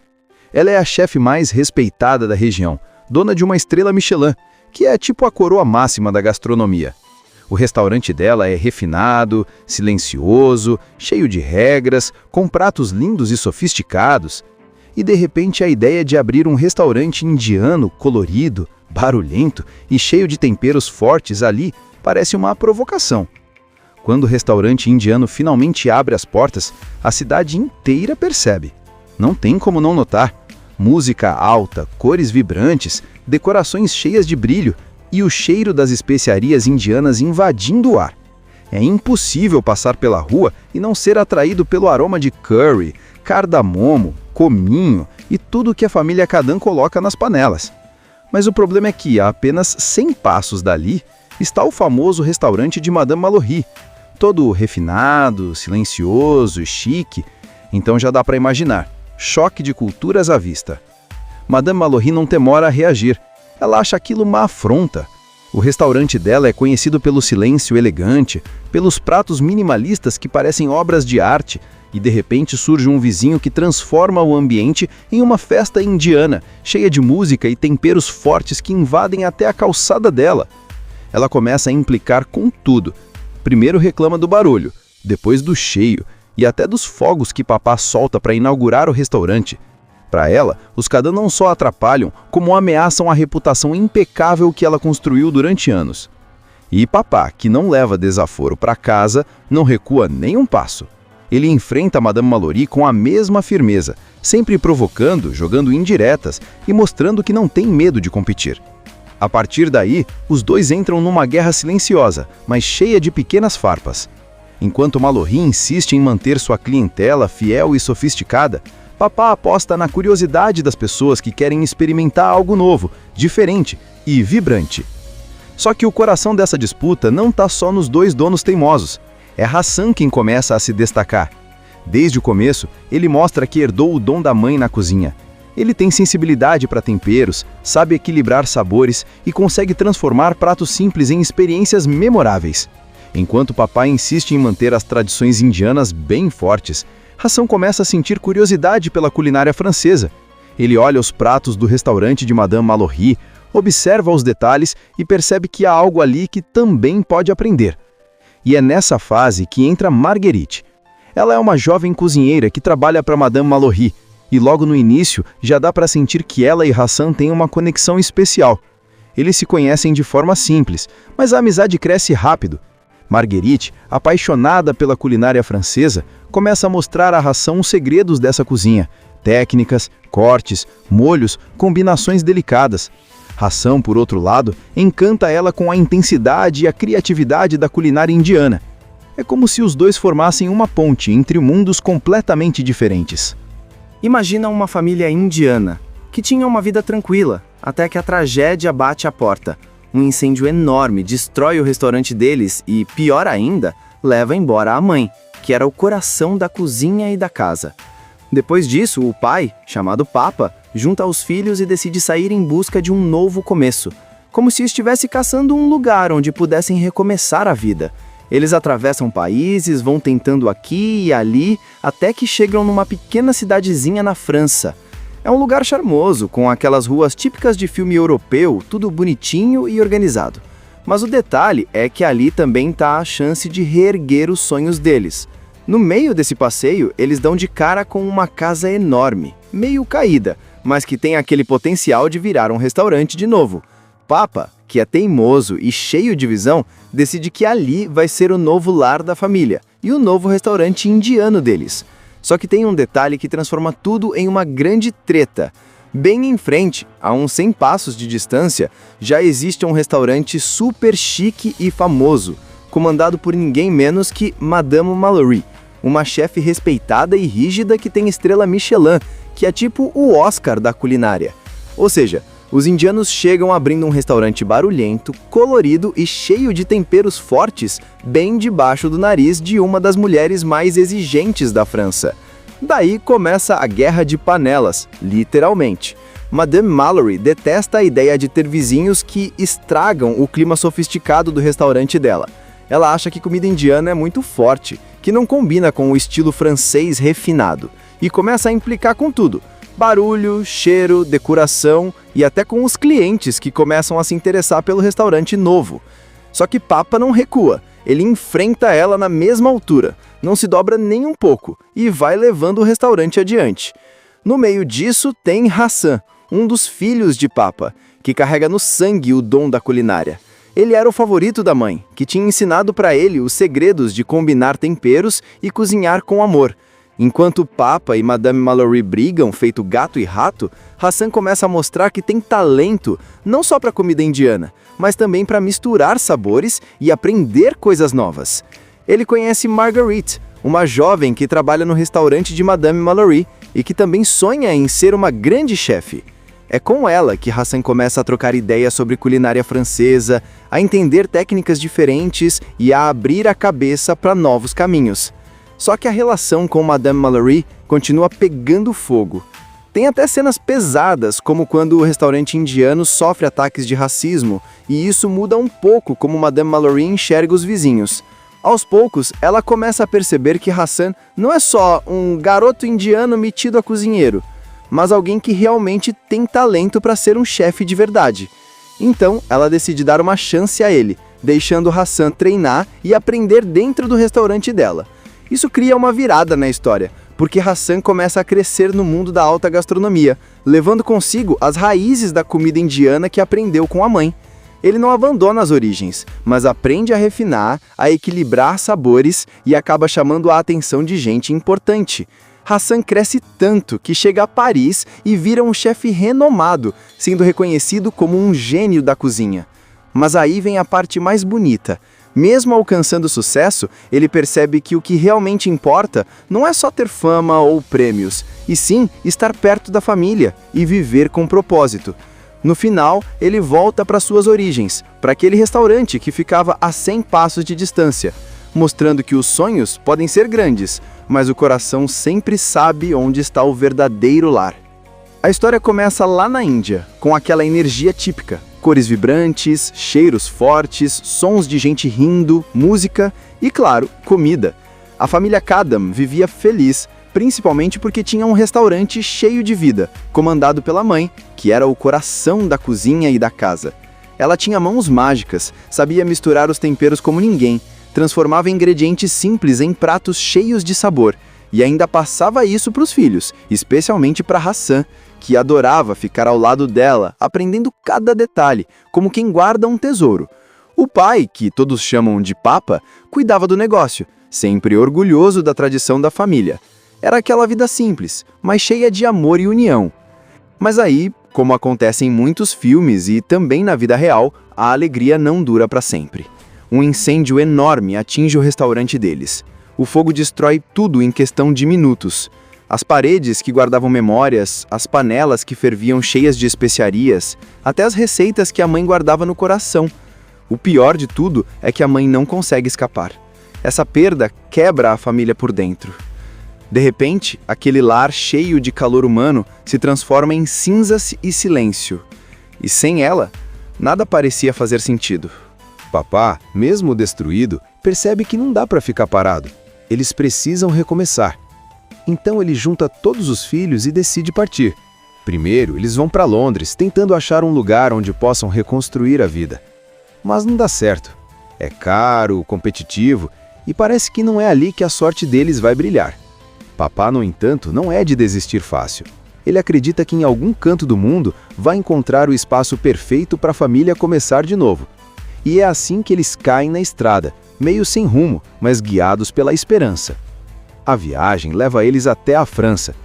Ela é a chefe mais respeitada da região, dona de uma estrela Michelin, que é tipo a coroa máxima da gastronomia. O restaurante dela é refinado, silencioso, cheio de regras, com pratos lindos e sofisticados. E de repente a ideia de abrir um restaurante indiano colorido, barulhento e cheio de temperos fortes ali parece uma provocação. Quando o restaurante indiano finalmente abre as portas, a cidade inteira percebe. Não tem como não notar. Música alta, cores vibrantes, decorações cheias de brilho e o cheiro das especiarias indianas invadindo o ar. É impossível passar pela rua e não ser atraído pelo aroma de curry, cardamomo, cominho e tudo que a família Kadam coloca nas panelas. Mas o problema é que, a apenas 100 passos dali, está o famoso restaurante de Madame Mallory, todo refinado, silencioso, chique. Então já dá para imaginar, choque de culturas à vista. Madame Mallory não demora a reagir, ela acha aquilo uma afronta. O restaurante dela é conhecido pelo silêncio elegante, pelos pratos minimalistas que parecem obras de arte, e de repente surge um vizinho que transforma o ambiente em uma festa indiana, cheia de música e temperos fortes que invadem até a calçada dela. Ela começa a implicar com tudo. Primeiro reclama do barulho, depois do cheio e até dos fogos que papá solta para inaugurar o restaurante. Para ela, os Kadam não só atrapalham, como ameaçam a reputação impecável que ela construiu durante anos. E papá, que não leva desaforo para casa, não recua nem um passo. Ele enfrenta Madame Mallory com a mesma firmeza, sempre provocando, jogando indiretas e mostrando que não tem medo de competir. A partir daí, os dois entram numa guerra silenciosa, mas cheia de pequenas farpas. Enquanto Mallory insiste em manter sua clientela fiel e sofisticada, papá aposta na curiosidade das pessoas que querem experimentar algo novo, diferente e vibrante. Só que o coração dessa disputa não está só nos dois donos teimosos. É Hassan quem começa a se destacar. Desde o começo, ele mostra que herdou o dom da mãe na cozinha. Ele tem sensibilidade para temperos, sabe equilibrar sabores e consegue transformar pratos simples em experiências memoráveis. Enquanto papai insiste em manter as tradições indianas bem fortes, Hassan começa a sentir curiosidade pela culinária francesa. Ele olha os pratos do restaurante de Madame Mallory, observa os detalhes e percebe que há algo ali que também pode aprender. E é nessa fase que entra Marguerite. Ela é uma jovem cozinheira que trabalha para Madame Mallory, e logo no início já dá para sentir que ela e Hassan têm uma conexão especial. Eles se conhecem de forma simples, mas a amizade cresce rápido. Marguerite, apaixonada pela culinária francesa, começa a mostrar a Hassan os segredos dessa cozinha, técnicas, cortes, molhos, combinações delicadas. Hassan, por outro lado, encanta ela com a intensidade e a criatividade da culinária indiana. É como se os dois formassem uma ponte entre mundos completamente diferentes. Imagina uma família indiana, que tinha uma vida tranquila, até que a tragédia bate à porta. Um incêndio enorme destrói o restaurante deles e, pior ainda, leva embora a mãe, que era o coração da cozinha e da casa. Depois disso, o pai, chamado Papa, junta os filhos e decide sair em busca de um novo começo, como se estivesse caçando um lugar onde pudessem recomeçar a vida. Eles atravessam países, vão tentando aqui e ali, até que chegam numa pequena cidadezinha na França. É um lugar charmoso, com aquelas ruas típicas de filme europeu, tudo bonitinho e organizado. Mas o detalhe é que ali também está a chance de reerguer os sonhos deles. No meio desse passeio, eles dão de cara com uma casa enorme, meio caída, mas que tem aquele potencial de virar um restaurante de novo. Papa, que é teimoso e cheio de visão, decide que ali vai ser o novo lar da família e o novo restaurante indiano deles. Só que tem um detalhe que transforma tudo em uma grande treta. Bem em frente, a uns 100 passos de distância, já existe um restaurante super chique e famoso, comandado por ninguém menos que Madame Mallory, uma chefe respeitada e rígida que tem estrela Michelin, que é tipo o Oscar da culinária. Ou seja, os indianos chegam abrindo um restaurante barulhento, colorido e cheio de temperos fortes, bem debaixo do nariz de uma das mulheres mais exigentes da França. Daí começa a guerra de panelas, literalmente. Madame Mallory detesta a ideia de ter vizinhos que estragam o clima sofisticado do restaurante dela. Ela acha que comida indiana é muito forte, que não combina com o estilo francês refinado, e começa a implicar com tudo. Barulho, cheiro, decoração e até com os clientes que começam a se interessar pelo restaurante novo. Só que Papa não recua, ele enfrenta ela na mesma altura, não se dobra nem um pouco e vai levando o restaurante adiante. No meio disso tem Hassan, um dos filhos de Papa, que carrega no sangue o dom da culinária. Ele era o favorito da mãe, que tinha ensinado para ele os segredos de combinar temperos e cozinhar com amor. Enquanto Papa e Madame Mallory brigam feito gato e rato, Hassan começa a mostrar que tem talento não só para comida indiana, mas também para misturar sabores e aprender coisas novas. Ele conhece Marguerite, uma jovem que trabalha no restaurante de Madame Mallory e que também sonha em ser uma grande chefe. É com ela que Hassan começa a trocar ideias sobre culinária francesa, a entender técnicas diferentes e a abrir a cabeça para novos caminhos. Só que a relação com Madame Mallory continua pegando fogo. Tem até cenas pesadas, como quando o restaurante indiano sofre ataques de racismo, e isso muda um pouco como Madame Mallory enxerga os vizinhos. Aos poucos, ela começa a perceber que Hassan não é só um garoto indiano metido a cozinheiro, mas alguém que realmente tem talento para ser um chefe de verdade. Então, ela decide dar uma chance a ele, deixando Hassan treinar e aprender dentro do restaurante dela. Isso cria uma virada na história, porque Hassan começa a crescer no mundo da alta gastronomia, levando consigo as raízes da comida indiana que aprendeu com a mãe. Ele não abandona as origens, mas aprende a refinar, a equilibrar sabores e acaba chamando a atenção de gente importante. Hassan cresce tanto que chega a Paris e vira um chefe renomado, sendo reconhecido como um gênio da cozinha. Mas aí vem a parte mais bonita. Mesmo alcançando sucesso, ele percebe que o que realmente importa não é só ter fama ou prêmios, e sim estar perto da família e viver com propósito. No final, ele volta para suas origens, para aquele restaurante que ficava a 100 passos de distância, mostrando que os sonhos podem ser grandes, mas o coração sempre sabe onde está o verdadeiro lar. A história começa lá na Índia, com aquela energia típica. Cores vibrantes, cheiros fortes, sons de gente rindo, música e, claro, comida. A família Kadam vivia feliz, principalmente porque tinha um restaurante cheio de vida, comandado pela mãe, que era o coração da cozinha e da casa. Ela tinha mãos mágicas, sabia misturar os temperos como ninguém, transformava ingredientes simples em pratos cheios de sabor, e ainda passava isso para os filhos, especialmente para Hassan, que adorava ficar ao lado dela, aprendendo cada detalhe, como quem guarda um tesouro. O pai, que todos chamam de Papa, cuidava do negócio, sempre orgulhoso da tradição da família. Era aquela vida simples, mas cheia de amor e união. Mas aí, como acontece em muitos filmes e também na vida real, a alegria não dura para sempre. Um incêndio enorme atinge o restaurante deles. O fogo destrói tudo em questão de minutos. As paredes que guardavam memórias, as panelas que ferviam cheias de especiarias, até as receitas que a mãe guardava no coração. O pior de tudo é que a mãe não consegue escapar. Essa perda quebra a família por dentro. De repente, aquele lar cheio de calor humano se transforma em cinzas e silêncio. E sem ela, nada parecia fazer sentido. Papá, mesmo destruído, percebe que não dá para ficar parado. Eles precisam recomeçar. Então ele junta todos os filhos e decide partir. Primeiro, eles vão para Londres, tentando achar um lugar onde possam reconstruir a vida. Mas não dá certo. É caro, competitivo, e parece que não é ali que a sorte deles vai brilhar. Papá, no entanto, não é de desistir fácil. Ele acredita que em algum canto do mundo vai encontrar o espaço perfeito para a família começar de novo. E é assim que eles caem na estrada, meio sem rumo, mas guiados pela esperança. A viagem leva eles até a França.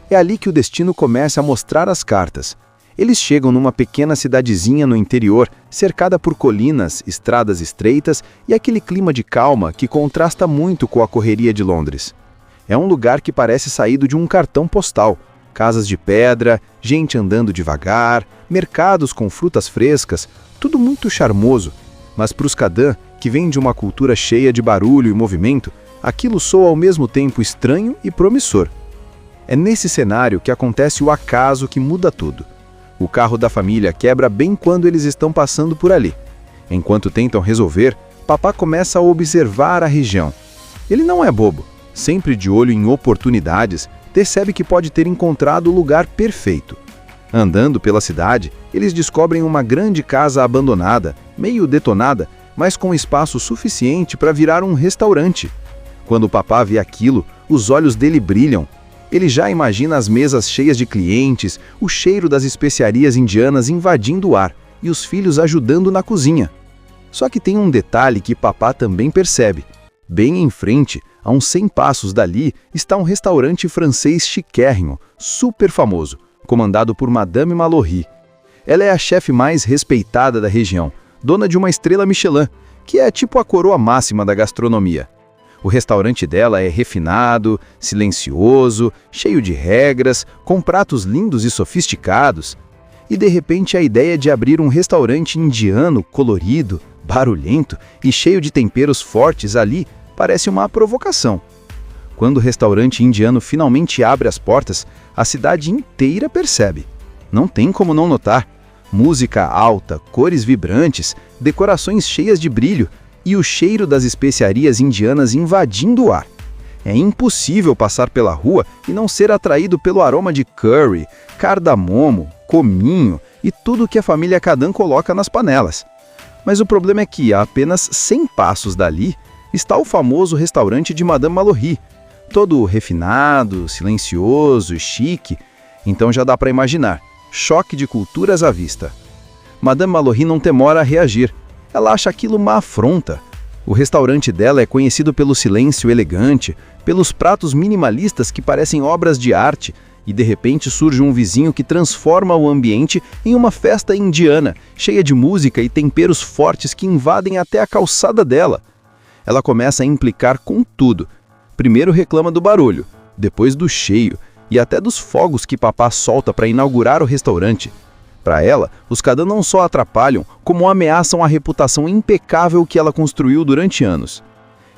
É ali que o destino começa a mostrar as cartas. Eles chegam numa pequena cidadezinha no interior, cercada por colinas, estradas estreitas e aquele clima de calma que contrasta muito com a correria de Londres. É um lugar que parece saído de um cartão postal. Casas de pedra, gente andando devagar, mercados com frutas frescas, tudo muito charmoso. Mas para os Kadam, que vêm de uma cultura cheia de barulho e movimento, aquilo soa ao mesmo tempo estranho e promissor. É nesse cenário que acontece o acaso que muda tudo. O carro da família quebra bem quando eles estão passando por ali. Enquanto tentam resolver, papá começa a observar a região. Ele não é bobo. Sempre de olho em oportunidades, percebe que pode ter encontrado o lugar perfeito. Andando pela cidade, eles descobrem uma grande casa abandonada, meio detonada, mas com espaço suficiente para virar um restaurante. Quando o papá vê aquilo, os olhos dele brilham. Ele já imagina as mesas cheias de clientes, o cheiro das especiarias indianas invadindo o ar e os filhos ajudando na cozinha. Só que tem um detalhe que papá também percebe. Bem em frente, a uns 100 passos dali, está um restaurante francês chiquérrimo, super famoso, comandado por Madame Mallory. Ela é a chefe mais respeitada da região, dona de uma estrela Michelin, que é tipo a coroa máxima da gastronomia. O restaurante dela é refinado, silencioso, cheio de regras, com pratos lindos e sofisticados. E de repente a ideia de abrir um restaurante indiano colorido, barulhento e cheio de temperos fortes ali parece uma provocação. Quando o restaurante indiano finalmente abre as portas, a cidade inteira percebe. Não tem como não notar. Música alta, cores vibrantes, decorações cheias de brilho e o cheiro das especiarias indianas invadindo o ar. É impossível passar pela rua e não ser atraído pelo aroma de curry, cardamomo, cominho e tudo que a família Khadan coloca nas panelas. Mas o problema é que, a apenas 100 passos dali, está o famoso restaurante de Madame Mallory, todo refinado, silencioso, chique. Então já dá para imaginar, choque de culturas à vista. Madame Mallory não demora a reagir. Ela acha aquilo uma afronta. O restaurante dela é conhecido pelo silêncio elegante, pelos pratos minimalistas que parecem obras de arte, e de repente surge um vizinho que transforma o ambiente em uma festa indiana, cheia de música e temperos fortes que invadem até a calçada dela. Ela começa a implicar com tudo. Primeiro reclama do barulho, depois do cheio e até dos fogos que papá solta para inaugurar o restaurante. Para ela, os Khadan não só atrapalham, como ameaçam a reputação impecável que ela construiu durante anos.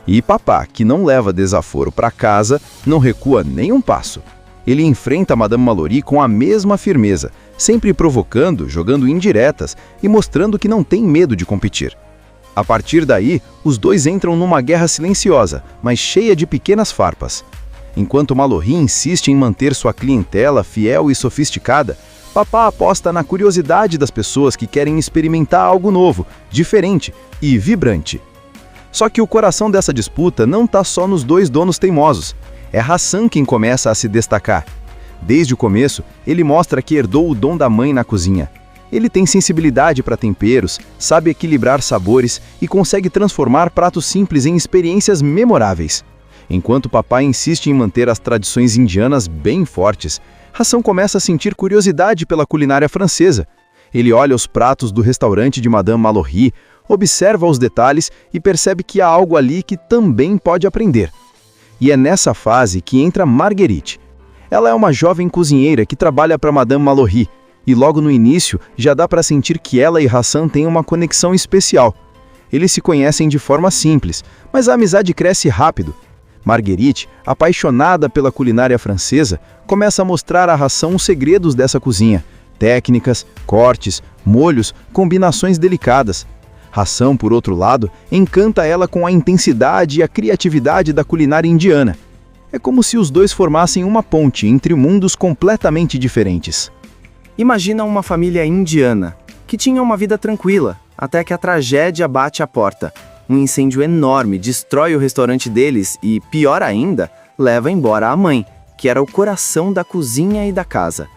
E papá, que não leva desaforo para casa, não recua nem um passo. Ele enfrenta Madame Mallory com a mesma firmeza, sempre provocando, jogando indiretas e mostrando que não tem medo de competir. A partir daí, os dois entram numa guerra silenciosa, mas cheia de pequenas farpas. Enquanto Mallory insiste em manter sua clientela fiel e sofisticada, papá aposta na curiosidade das pessoas que querem experimentar algo novo, diferente e vibrante. Só que o coração dessa disputa não está só nos dois donos teimosos. É Hassan quem começa a se destacar. Desde o começo, ele mostra que herdou o dom da mãe na cozinha. Ele tem sensibilidade para temperos, sabe equilibrar sabores e consegue transformar pratos simples em experiências memoráveis. Enquanto papai insiste em manter as tradições indianas bem fortes, Hassan começa a sentir curiosidade pela culinária francesa. Ele olha os pratos do restaurante de Madame Mallory, observa os detalhes e percebe que há algo ali que também pode aprender. E é nessa fase que entra Marguerite. Ela é uma jovem cozinheira que trabalha para Madame Mallory, e logo no início já dá para sentir que ela e Hassan têm uma conexão especial. Eles se conhecem de forma simples, mas a amizade cresce rápido. Marguerite, apaixonada pela culinária francesa, começa a mostrar a Hassan os segredos dessa cozinha, técnicas, cortes, molhos, combinações delicadas. Hassan, por outro lado, encanta ela com a intensidade e a criatividade da culinária indiana. É como se os dois formassem uma ponte entre mundos completamente diferentes. Imagina uma família indiana, que tinha uma vida tranquila, até que a tragédia bate à porta. Um incêndio enorme destrói o restaurante deles e, pior ainda, leva embora a mãe, que era o coração da cozinha e da casa.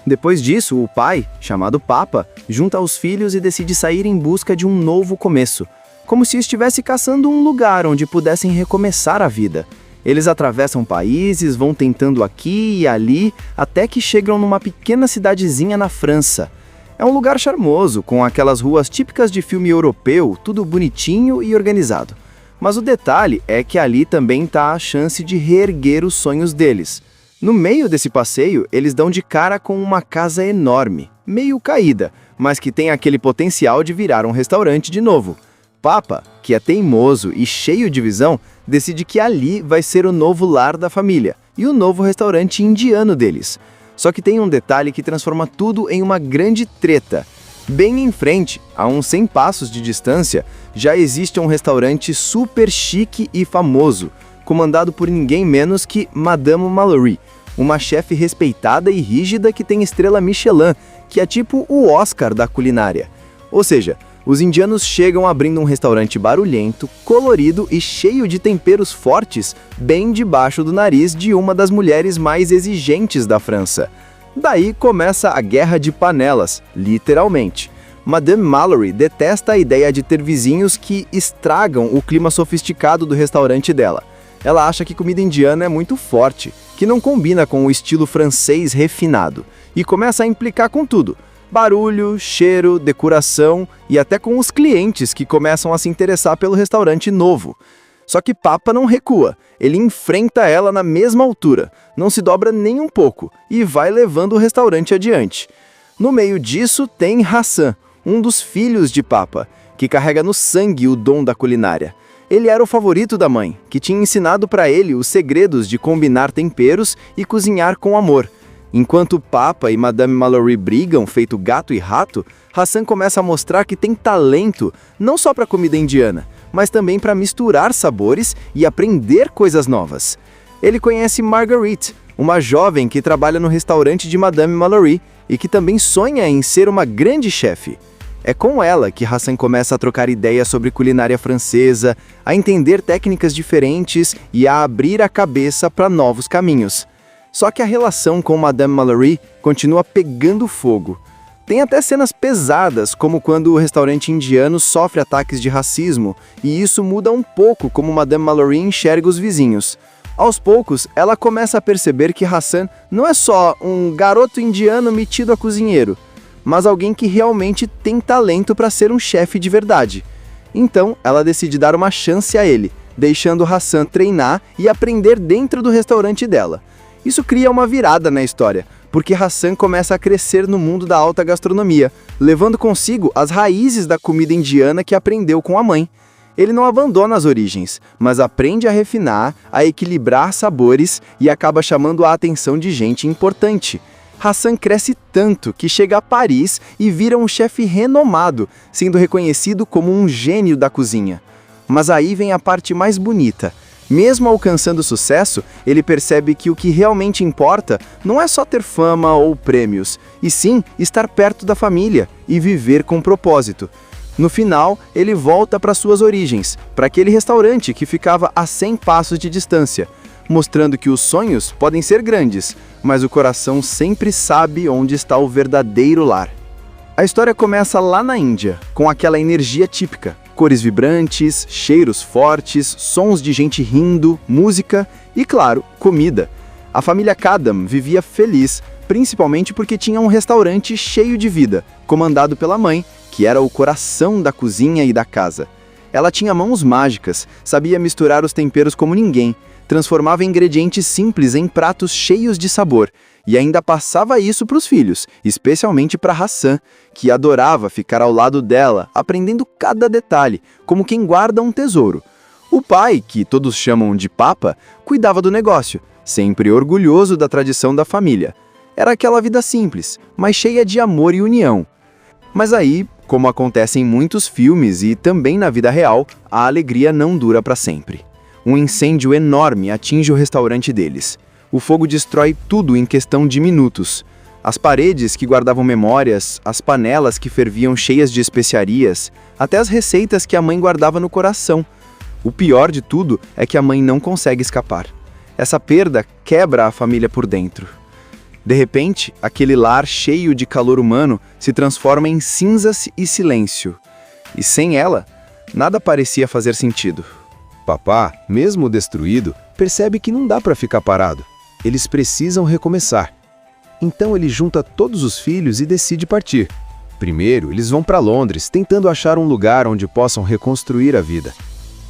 Depois disso, o pai, chamado Papa, junta os filhos e decide sair em busca de um novo começo, como se estivesse caçando um lugar onde pudessem recomeçar a vida. Eles atravessam países, vão tentando aqui e ali, até que chegam numa pequena cidadezinha na França. É um lugar charmoso, com aquelas ruas típicas de filme europeu, tudo bonitinho e organizado. Mas o detalhe é que ali também está a chance de reerguer os sonhos deles. No meio desse passeio, eles dão de cara com uma casa enorme, meio caída, mas que tem aquele potencial de virar um restaurante de novo. Papa, que é teimoso e cheio de visão, decide que ali vai ser o novo lar da família e o novo restaurante indiano deles. Só que tem um detalhe que transforma tudo em uma grande treta. Bem em frente, a uns 100 passos de distância, já existe um restaurante super chique e famoso, comandado por ninguém menos que Madame Mallory, uma chefe respeitada e rígida que tem estrela Michelin, que é tipo o Oscar da culinária. Ou seja, os indianos chegam abrindo um restaurante barulhento, colorido e cheio de temperos fortes, bem debaixo do nariz de uma das mulheres mais exigentes da França. Daí começa a guerra de panelas, literalmente. Madame Mallory detesta a ideia de ter vizinhos que estragam o clima sofisticado do restaurante dela. Ela acha que comida indiana é muito forte, que não combina com o estilo francês refinado, e começa a implicar com tudo: barulho, cheiro, decoração e até com os clientes que começam a se interessar pelo restaurante novo. Só que Papa não recua, ele enfrenta ela na mesma altura, não se dobra nem um pouco e vai levando o restaurante adiante. No meio disso tem Hassan, um dos filhos de Papa, que carrega no sangue o dom da culinária. Ele era o favorito da mãe, que tinha ensinado para ele os segredos de combinar temperos e cozinhar com amor. Enquanto Papa e Madame Mallory brigam feito gato e rato, Hassan começa a mostrar que tem talento não só para comida indiana, mas também para misturar sabores e aprender coisas novas. Ele conhece Marguerite, uma jovem que trabalha no restaurante de Madame Mallory e que também sonha em ser uma grande chefe. É com ela que Hassan começa a trocar ideias sobre culinária francesa, a entender técnicas diferentes e a abrir a cabeça para novos caminhos. Só que a relação com Madame Mallory continua pegando fogo. Tem até cenas pesadas, como quando o restaurante indiano sofre ataques de racismo, e isso muda um pouco como Madame Mallory enxerga os vizinhos. Aos poucos, ela começa a perceber que Hassan não é só um garoto indiano metido a cozinheiro, mas alguém que realmente tem talento para ser um chefe de verdade. Então, ela decide dar uma chance a ele, deixando Hassan treinar e aprender dentro do restaurante dela. Isso cria uma virada na história, porque Hassan começa a crescer no mundo da alta gastronomia, levando consigo as raízes da comida indiana que aprendeu com a mãe. Ele não abandona as origens, mas aprende a refinar, a equilibrar sabores e acaba chamando a atenção de gente importante. Hassan cresce tanto que chega a Paris e vira um chefe renomado, sendo reconhecido como um gênio da cozinha. Mas aí vem a parte mais bonita. Mesmo alcançando sucesso, ele percebe que o que realmente importa não é só ter fama ou prêmios, e sim estar perto da família e viver com propósito. No final, ele volta para suas origens, para aquele restaurante que ficava a 100 passos de distância, mostrando que os sonhos podem ser grandes, mas o coração sempre sabe onde está o verdadeiro lar. A história começa lá na Índia, com aquela energia típica, cores vibrantes, cheiros fortes, sons de gente rindo, música e, claro, comida. A família Kadam vivia feliz, principalmente porque tinha um restaurante cheio de vida, comandado pela mãe, que era o coração da cozinha e da casa. Ela tinha mãos mágicas, sabia misturar os temperos como ninguém, transformava ingredientes simples em pratos cheios de sabor e ainda passava isso para os filhos, especialmente para Hassan, que adorava ficar ao lado dela, aprendendo cada detalhe, como quem guarda um tesouro. O pai, que todos chamam de Papa, cuidava do negócio, sempre orgulhoso da tradição da família. Era aquela vida simples, mas cheia de amor e união. Mas aí, como acontece em muitos filmes e também na vida real, a alegria não dura para sempre. Um incêndio enorme atinge o restaurante deles. O fogo destrói tudo em questão de minutos. As paredes que guardavam memórias, as panelas que ferviam cheias de especiarias, até as receitas que a mãe guardava no coração. O pior de tudo é que a mãe não consegue escapar. Essa perda quebra a família por dentro. De repente, aquele lar cheio de calor humano se transforma em cinzas e silêncio. E sem ela, nada parecia fazer sentido. Papá, mesmo destruído, percebe que não dá para ficar parado. Eles precisam recomeçar. Então ele junta todos os filhos e decide partir. Primeiro, eles vão para Londres, tentando achar um lugar onde possam reconstruir a vida.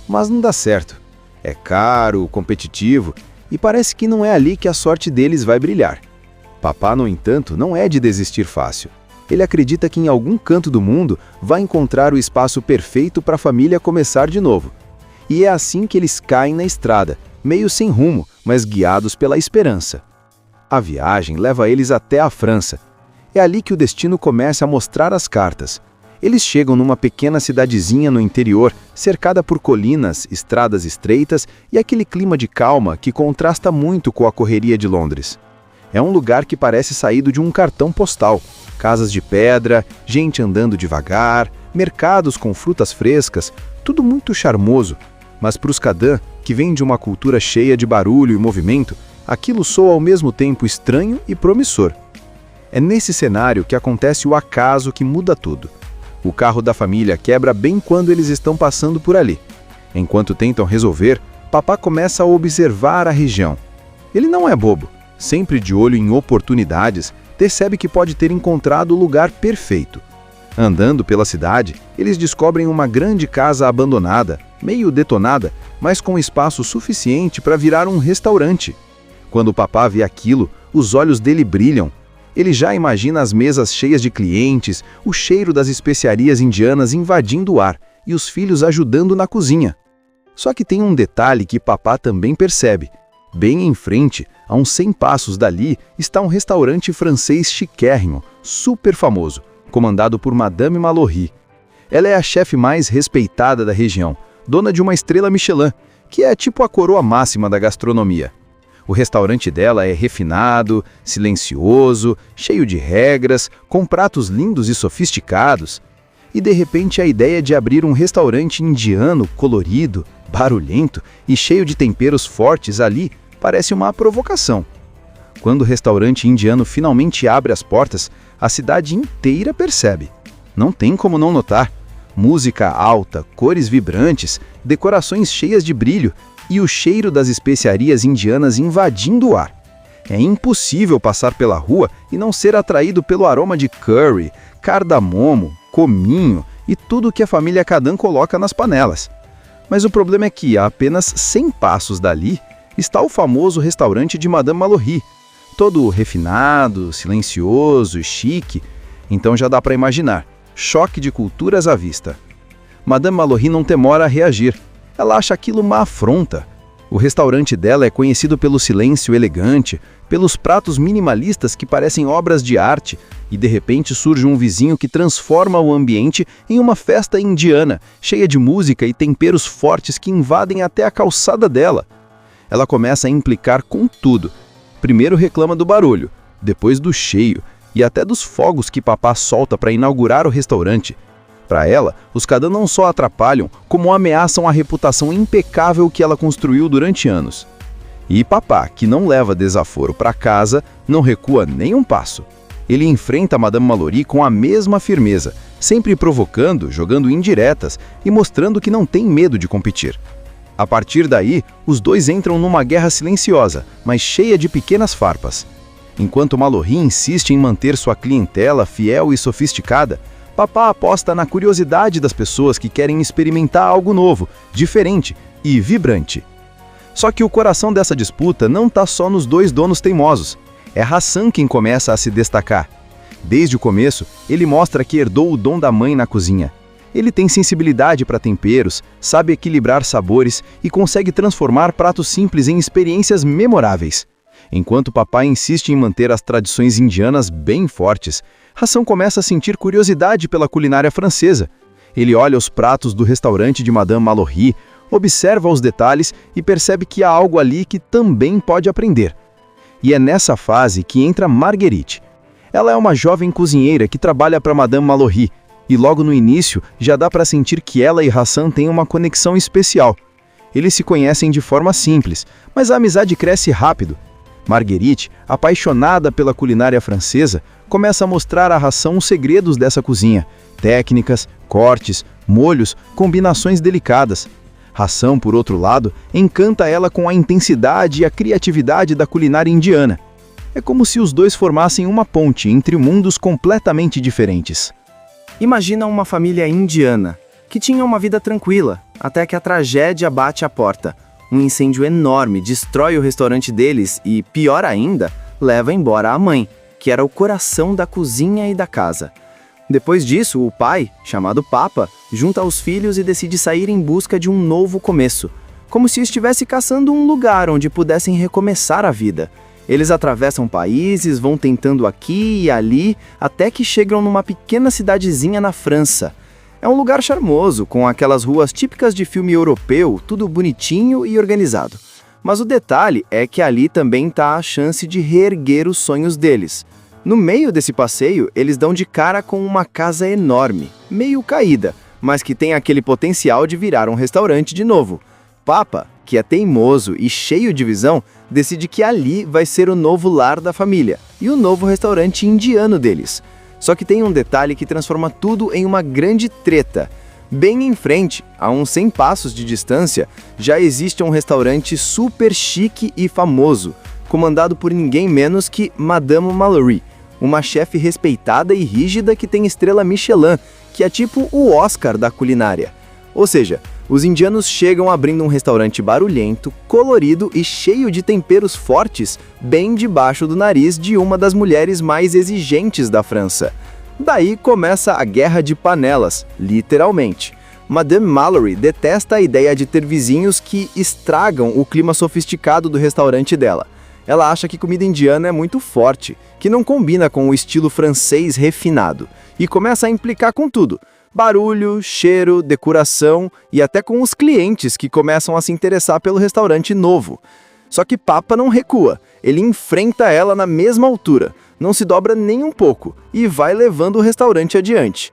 Mas não dá certo. É caro, competitivo, e parece que não é ali que a sorte deles vai brilhar. Papá, no entanto, não é de desistir fácil. Ele acredita que em algum canto do mundo vai encontrar o espaço perfeito para a família começar de novo. E é assim que eles caem na estrada, meio sem rumo, mas guiados pela esperança. A viagem leva eles até a França. É ali que o destino começa a mostrar as cartas. Eles chegam numa pequena cidadezinha no interior, cercada por colinas, estradas estreitas e aquele clima de calma que contrasta muito com a correria de Londres. É um lugar que parece saído de um cartão postal. Casas de pedra, gente andando devagar, mercados com frutas frescas, tudo muito charmoso. Mas para os Kadam, que vêm de uma cultura cheia de barulho e movimento, aquilo soa ao mesmo tempo estranho e promissor. É nesse cenário que acontece o acaso que muda tudo. O carro da família quebra bem quando eles estão passando por ali. Enquanto tentam resolver, Papá começa a observar a região. Ele não é bobo, sempre de olho em oportunidades, percebe que pode ter encontrado o lugar perfeito. Andando pela cidade, eles descobrem uma grande casa abandonada, meio detonada, mas com espaço suficiente para virar um restaurante. Quando o Papá vê aquilo, os olhos dele brilham. Ele já imagina as mesas cheias de clientes, o cheiro das especiarias indianas invadindo o ar e os filhos ajudando na cozinha. Só que tem um detalhe que Papá também percebe. Bem em frente, a uns 100 passos dali, está um restaurante francês chiquérrimo, super famoso, comandado por Madame Mallory. Ela é a chefe mais respeitada da região, dona de uma estrela Michelin, que é tipo a coroa máxima da gastronomia. O restaurante dela é refinado, silencioso, cheio de regras, com pratos lindos e sofisticados. E de repente a ideia de abrir um restaurante indiano colorido, barulhento e cheio de temperos fortes ali parece uma provocação. Quando o restaurante indiano finalmente abre as portas, a cidade inteira percebe. Não tem como não notar. Música alta, cores vibrantes, decorações cheias de brilho e o cheiro das especiarias indianas invadindo o ar. É impossível passar pela rua e não ser atraído pelo aroma de curry, cardamomo, cominho e tudo que a família Khadan coloca nas panelas. Mas o problema é que, a apenas 100 passos dali, está o famoso restaurante de Madame Mallory, todo refinado, silencioso e chique. Então já dá para imaginar, choque de culturas à vista. Madame Mallory não demora a reagir. Ela acha aquilo uma afronta. O restaurante dela é conhecido pelo silêncio elegante, pelos pratos minimalistas que parecem obras de arte, e de repente surge um vizinho que transforma o ambiente em uma festa indiana, cheia de música e temperos fortes que invadem até a calçada dela. Ela começa a implicar com tudo. Primeiro reclama do barulho, depois do cheio e até dos fogos que Papá solta para inaugurar o restaurante. Para ela, os Khadan não só atrapalham, como ameaçam a reputação impecável que ela construiu durante anos. E Papá, que não leva desaforo para casa, não recua nem um passo. Ele enfrenta Madame Mallory com a mesma firmeza, sempre provocando, jogando indiretas e mostrando que não tem medo de competir. A partir daí, os dois entram numa guerra silenciosa, mas cheia de pequenas farpas. Enquanto Mallory insiste em manter sua clientela fiel e sofisticada, Papá aposta na curiosidade das pessoas que querem experimentar algo novo, diferente e vibrante. Só que o coração dessa disputa não está só nos dois donos teimosos. É Hassan quem começa a se destacar. Desde o começo, ele mostra que herdou o dom da mãe na cozinha. Ele tem sensibilidade para temperos, sabe equilibrar sabores e consegue transformar pratos simples em experiências memoráveis. Enquanto Papá insiste em manter as tradições indianas bem fortes, Hassan começa a sentir curiosidade pela culinária francesa. Ele olha os pratos do restaurante de Madame Mallory, observa os detalhes e percebe que há algo ali que também pode aprender. E é nessa fase que entra Marguerite. Ela é uma jovem cozinheira que trabalha para Madame Mallory, e logo no início já dá para sentir que ela e Hassan têm uma conexão especial. Eles se conhecem de forma simples, mas a amizade cresce rápido. Marguerite, apaixonada pela culinária francesa, começa a mostrar a Hassan os segredos dessa cozinha, técnicas, cortes, molhos, combinações delicadas. Hassan, por outro lado, encanta ela com a intensidade e a criatividade da culinária indiana. É como se os dois formassem uma ponte entre mundos completamente diferentes. Imagina uma família indiana, que tinha uma vida tranquila, até que a tragédia bate à porta. Um incêndio enorme destrói o restaurante deles e, pior ainda, leva embora a mãe, que era o coração da cozinha e da casa. Depois disso, o pai, chamado Papa, junta os filhos e decide sair em busca de um novo começo, como se estivesse caçando um lugar onde pudessem recomeçar a vida. Eles atravessam países, vão tentando aqui e ali, até que chegam numa pequena cidadezinha na França. É um lugar charmoso, com aquelas ruas típicas de filme europeu, tudo bonitinho e organizado. Mas o detalhe é que ali também está a chance de reerguer os sonhos deles. No meio desse passeio, eles dão de cara com uma casa enorme, meio caída, mas que tem aquele potencial de virar um restaurante de novo. Papa, que é teimoso e cheio de visão, decide que ali vai ser o novo lar da família e o novo restaurante indiano deles. Só que tem um detalhe que transforma tudo em uma grande treta. Bem em frente, a uns 100 passos de distância, já existe um restaurante super chique e famoso, comandado por ninguém menos que Madame Mallory, uma chefe respeitada e rígida que tem estrela Michelin, que é tipo o Oscar da culinária. Ou seja, os indianos chegam abrindo um restaurante barulhento, colorido e cheio de temperos fortes, bem debaixo do nariz de uma das mulheres mais exigentes da França. Daí começa a guerra de panelas, literalmente. Madame Mallory detesta a ideia de ter vizinhos que estragam o clima sofisticado do restaurante dela. Ela acha que comida indiana é muito forte, que não combina com o estilo francês refinado, e começa a implicar com tudo: barulho, cheiro, decoração e até com os clientes que começam a se interessar pelo restaurante novo. Só que Papa não recua, ele enfrenta ela na mesma altura, não se dobra nem um pouco e vai levando o restaurante adiante.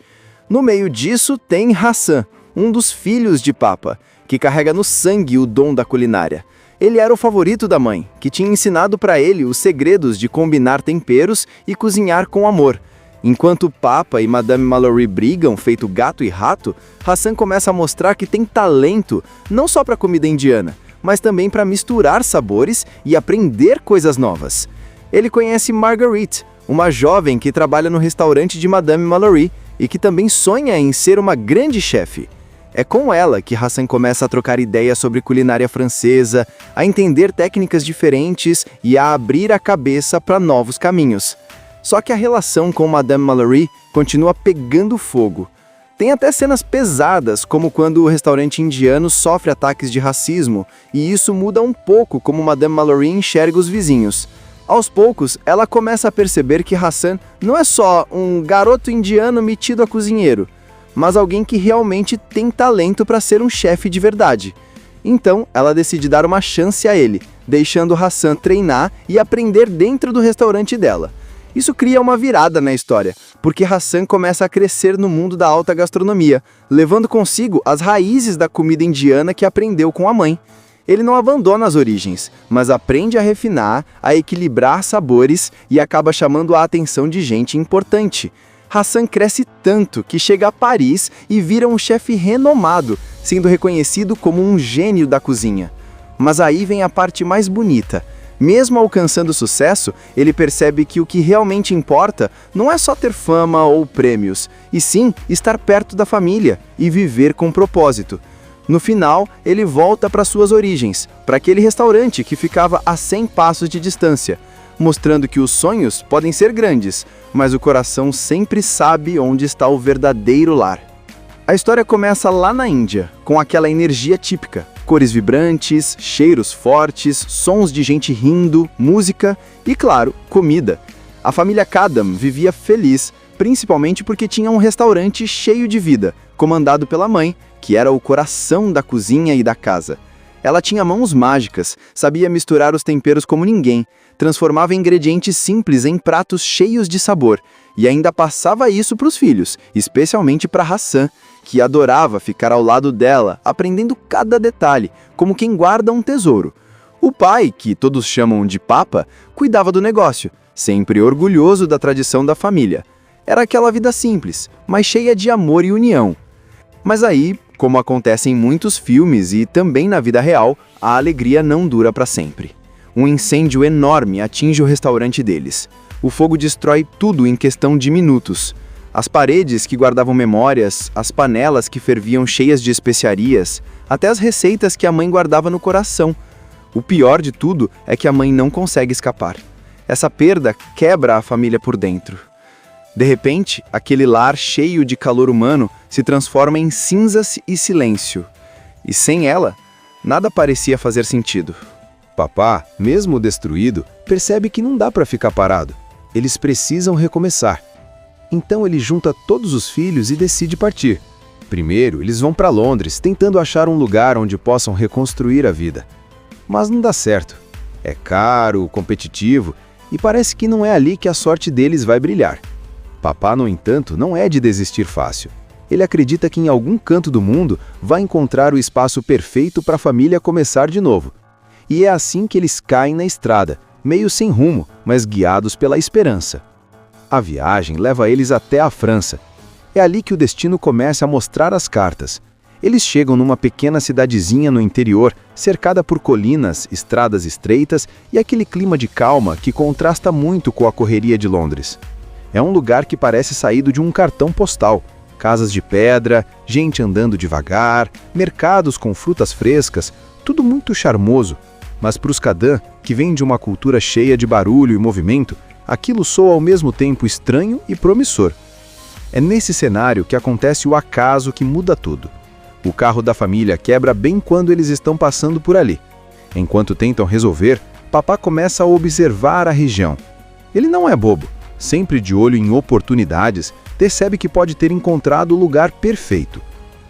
No meio disso tem Hassan, um dos filhos de Papa, que carrega no sangue o dom da culinária. Ele era o favorito da mãe, que tinha ensinado para ele os segredos de combinar temperos e cozinhar com amor. Enquanto Papa e Madame Mallory brigam feito gato e rato, Hassan começa a mostrar que tem talento não só para comida indiana, mas também para misturar sabores e aprender coisas novas. Ele conhece Marguerite, uma jovem que trabalha no restaurante de Madame Mallory e que também sonha em ser uma grande chefe. É com ela que Hassan começa a trocar ideias sobre culinária francesa, a entender técnicas diferentes e a abrir a cabeça para novos caminhos. Só que a relação com Madame Mallory continua pegando fogo. Tem até cenas pesadas, como quando o restaurante indiano sofre ataques de racismo, e isso muda um pouco como Madame Mallory enxerga os vizinhos. Aos poucos, ela começa a perceber que Hassan não é só um garoto indiano metido a cozinheiro, mas alguém que realmente tem talento para ser um chefe de verdade. Então, ela decide dar uma chance a ele, deixando Hassan treinar e aprender dentro do restaurante dela. Isso cria uma virada na história, porque Hassan começa a crescer no mundo da alta gastronomia, levando consigo as raízes da comida indiana que aprendeu com a mãe. Ele não abandona as origens, mas aprende a refinar, a equilibrar sabores e acaba chamando a atenção de gente importante. Hassan cresce tanto que chega a Paris e vira um chefe renomado, sendo reconhecido como um gênio da cozinha. Mas aí vem a parte mais bonita. Mesmo alcançando sucesso, ele percebe que o que realmente importa não é só ter fama ou prêmios, e sim estar perto da família e viver com propósito. No final, ele volta para suas origens, para aquele restaurante que ficava a 100 passos de distância, mostrando que os sonhos podem ser grandes, mas o coração sempre sabe onde está o verdadeiro lar. A história começa lá na Índia, com aquela energia típica, cores vibrantes, cheiros fortes, sons de gente rindo, música e, claro, comida. A família Kadam vivia feliz, principalmente porque tinha um restaurante cheio de vida, comandado pela mãe, que era o coração da cozinha e da casa. Ela tinha mãos mágicas, sabia misturar os temperos como ninguém, transformava ingredientes simples em pratos cheios de sabor e ainda passava isso para os filhos, especialmente para Hassan, que adorava ficar ao lado dela, aprendendo cada detalhe, como quem guarda um tesouro. O pai, que todos chamam de Papa, cuidava do negócio, sempre orgulhoso da tradição da família. Era aquela vida simples, mas cheia de amor e união. Mas aí, como acontece em muitos filmes e também na vida real, a alegria não dura para sempre. Um incêndio enorme atinge o restaurante deles. O fogo destrói tudo em questão de minutos. As paredes que guardavam memórias, as panelas que ferviam cheias de especiarias, até as receitas que a mãe guardava no coração. O pior de tudo é que a mãe não consegue escapar. Essa perda quebra a família por dentro. De repente, aquele lar cheio de calor humano se transforma em cinzas e silêncio. E sem ela, nada parecia fazer sentido. Papá, mesmo destruído, percebe que não dá para ficar parado. Eles precisam recomeçar. Então ele junta todos os filhos e decide partir. Primeiro, eles vão para Londres, tentando achar um lugar onde possam reconstruir a vida. Mas não dá certo. É caro, competitivo, e parece que não é ali que a sorte deles vai brilhar. Papá, no entanto, não é de desistir fácil. Ele acredita que em algum canto do mundo vai encontrar o espaço perfeito para a família começar de novo. E é assim que eles caem na estrada, meio sem rumo, mas guiados pela esperança. A viagem leva eles até a França. É ali que o destino começa a mostrar as cartas. Eles chegam numa pequena cidadezinha no interior, cercada por colinas, estradas estreitas e aquele clima de calma que contrasta muito com a correria de Londres. É um lugar que parece saído de um cartão postal. Casas de pedra, gente andando devagar, mercados com frutas frescas, tudo muito charmoso. Mas para os Cadã, que vêm de uma cultura cheia de barulho e movimento, aquilo soa ao mesmo tempo estranho e promissor. É nesse cenário que acontece o acaso que muda tudo. O carro da família quebra bem quando eles estão passando por ali. Enquanto tentam resolver, papá começa a observar a região. Ele não é bobo, sempre de olho em oportunidades, percebe que pode ter encontrado o lugar perfeito.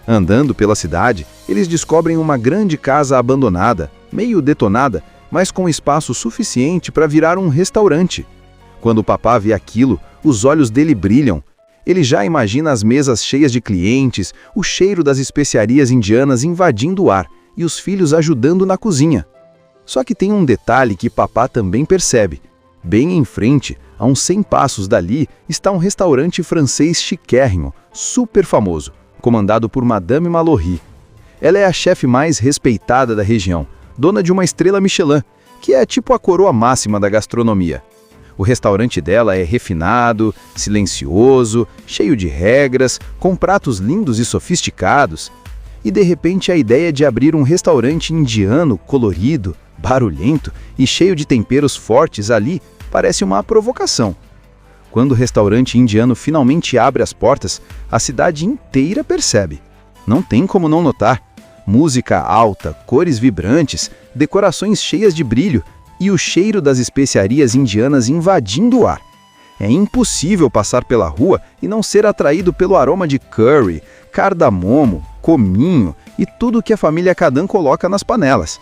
Andando pela cidade, eles descobrem uma grande casa abandonada, meio detonada, mas com espaço suficiente para virar um restaurante. Quando o papá vê aquilo, os olhos dele brilham. Ele já imagina as mesas cheias de clientes, o cheiro das especiarias indianas invadindo o ar e os filhos ajudando na cozinha. Só que tem um detalhe que papá também percebe. Bem em frente, a uns 100 passos dali, está um restaurante francês chiquérrimo, super famoso, comandado por Madame Mallory. Ela é a chefe mais respeitada da região, dona de uma estrela Michelin, que é tipo a coroa máxima da gastronomia. O restaurante dela é refinado, silencioso, cheio de regras, com pratos lindos e sofisticados. E de repente a ideia de abrir um restaurante indiano colorido, barulhento e cheio de temperos fortes ali parece uma provocação. Quando o restaurante indiano finalmente abre as portas, a cidade inteira percebe. Não tem como não notar. Música alta, cores vibrantes, decorações cheias de brilho e o cheiro das especiarias indianas invadindo o ar. É impossível passar pela rua e não ser atraído pelo aroma de curry, cardamomo, cominho e tudo que a família Cadã coloca nas panelas.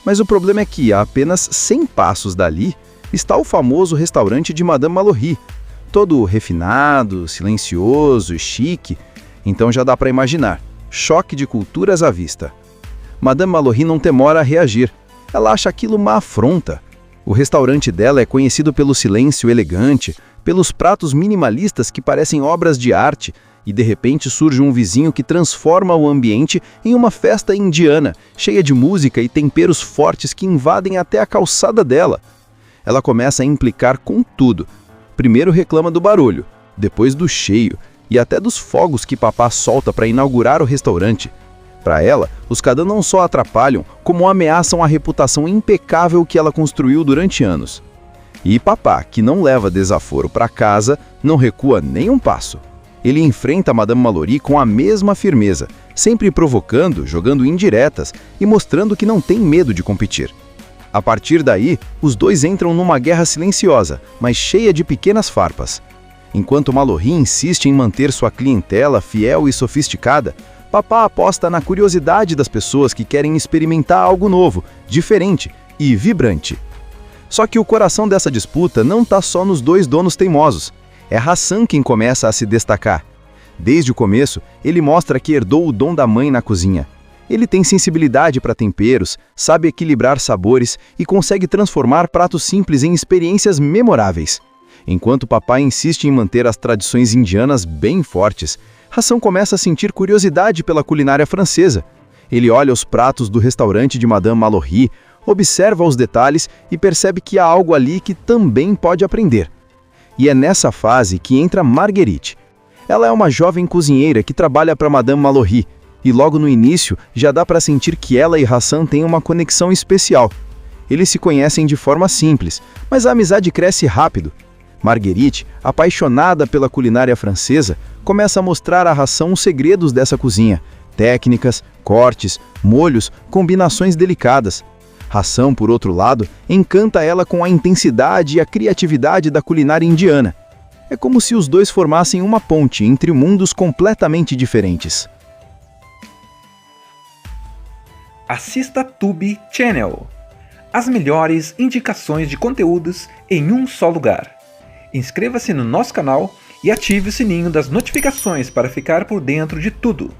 Mas o problema é que, a apenas 100 passos dali, está o famoso restaurante de Madame Mallory, todo refinado, silencioso e chique. Então já dá para imaginar, choque de culturas à vista. Madame Mallory não demora a reagir. Ela acha aquilo uma afronta. O restaurante dela é conhecido pelo silêncio elegante, pelos pratos minimalistas que parecem obras de arte, e de repente surge um vizinho que transforma o ambiente em uma festa indiana, cheia de música e temperos fortes que invadem até a calçada dela. Ela começa a implicar com tudo. Primeiro reclama do barulho, depois do cheiro e até dos fogos que papá solta para inaugurar o restaurante. Para ela, os Cadã não só atrapalham, como ameaçam a reputação impecável que ela construiu durante anos. E papá, que não leva desaforo para casa, não recua nem um passo. Ele enfrenta Madame Mallory com a mesma firmeza, sempre provocando, jogando indiretas e mostrando que não tem medo de competir. A partir daí, os dois entram numa guerra silenciosa, mas cheia de pequenas farpas. Enquanto Mallory insiste em manter sua clientela fiel e sofisticada, papá aposta na curiosidade das pessoas que querem experimentar algo novo, diferente e vibrante. Só que o coração dessa disputa não está só nos dois donos teimosos. É Hassan quem começa a se destacar. Desde o começo, ele mostra que herdou o dom da mãe na cozinha. Ele tem sensibilidade para temperos, sabe equilibrar sabores e consegue transformar pratos simples em experiências memoráveis. Enquanto papai insiste em manter as tradições indianas bem fortes, Hassan começa a sentir curiosidade pela culinária francesa. Ele olha os pratos do restaurante de Madame Mallory, observa os detalhes e percebe que há algo ali que também pode aprender. E é nessa fase que entra Marguerite. Ela é uma jovem cozinheira que trabalha para Madame Mallory, e logo no início já dá para sentir que ela e Hassan têm uma conexão especial. Eles se conhecem de forma simples, mas a amizade cresce rápido. Marguerite, apaixonada pela culinária francesa, começa a mostrar a Hassan os segredos dessa cozinha, técnicas, cortes, molhos, combinações delicadas. Hassan, por outro lado, encanta ela com a intensidade e a criatividade da culinária indiana. É como se os dois formassem uma ponte entre mundos completamente diferentes. Assista Tube Channel. As melhores indicações de conteúdos em um só lugar. Inscreva-se no nosso canal e ative o sininho das notificações para ficar por dentro de tudo.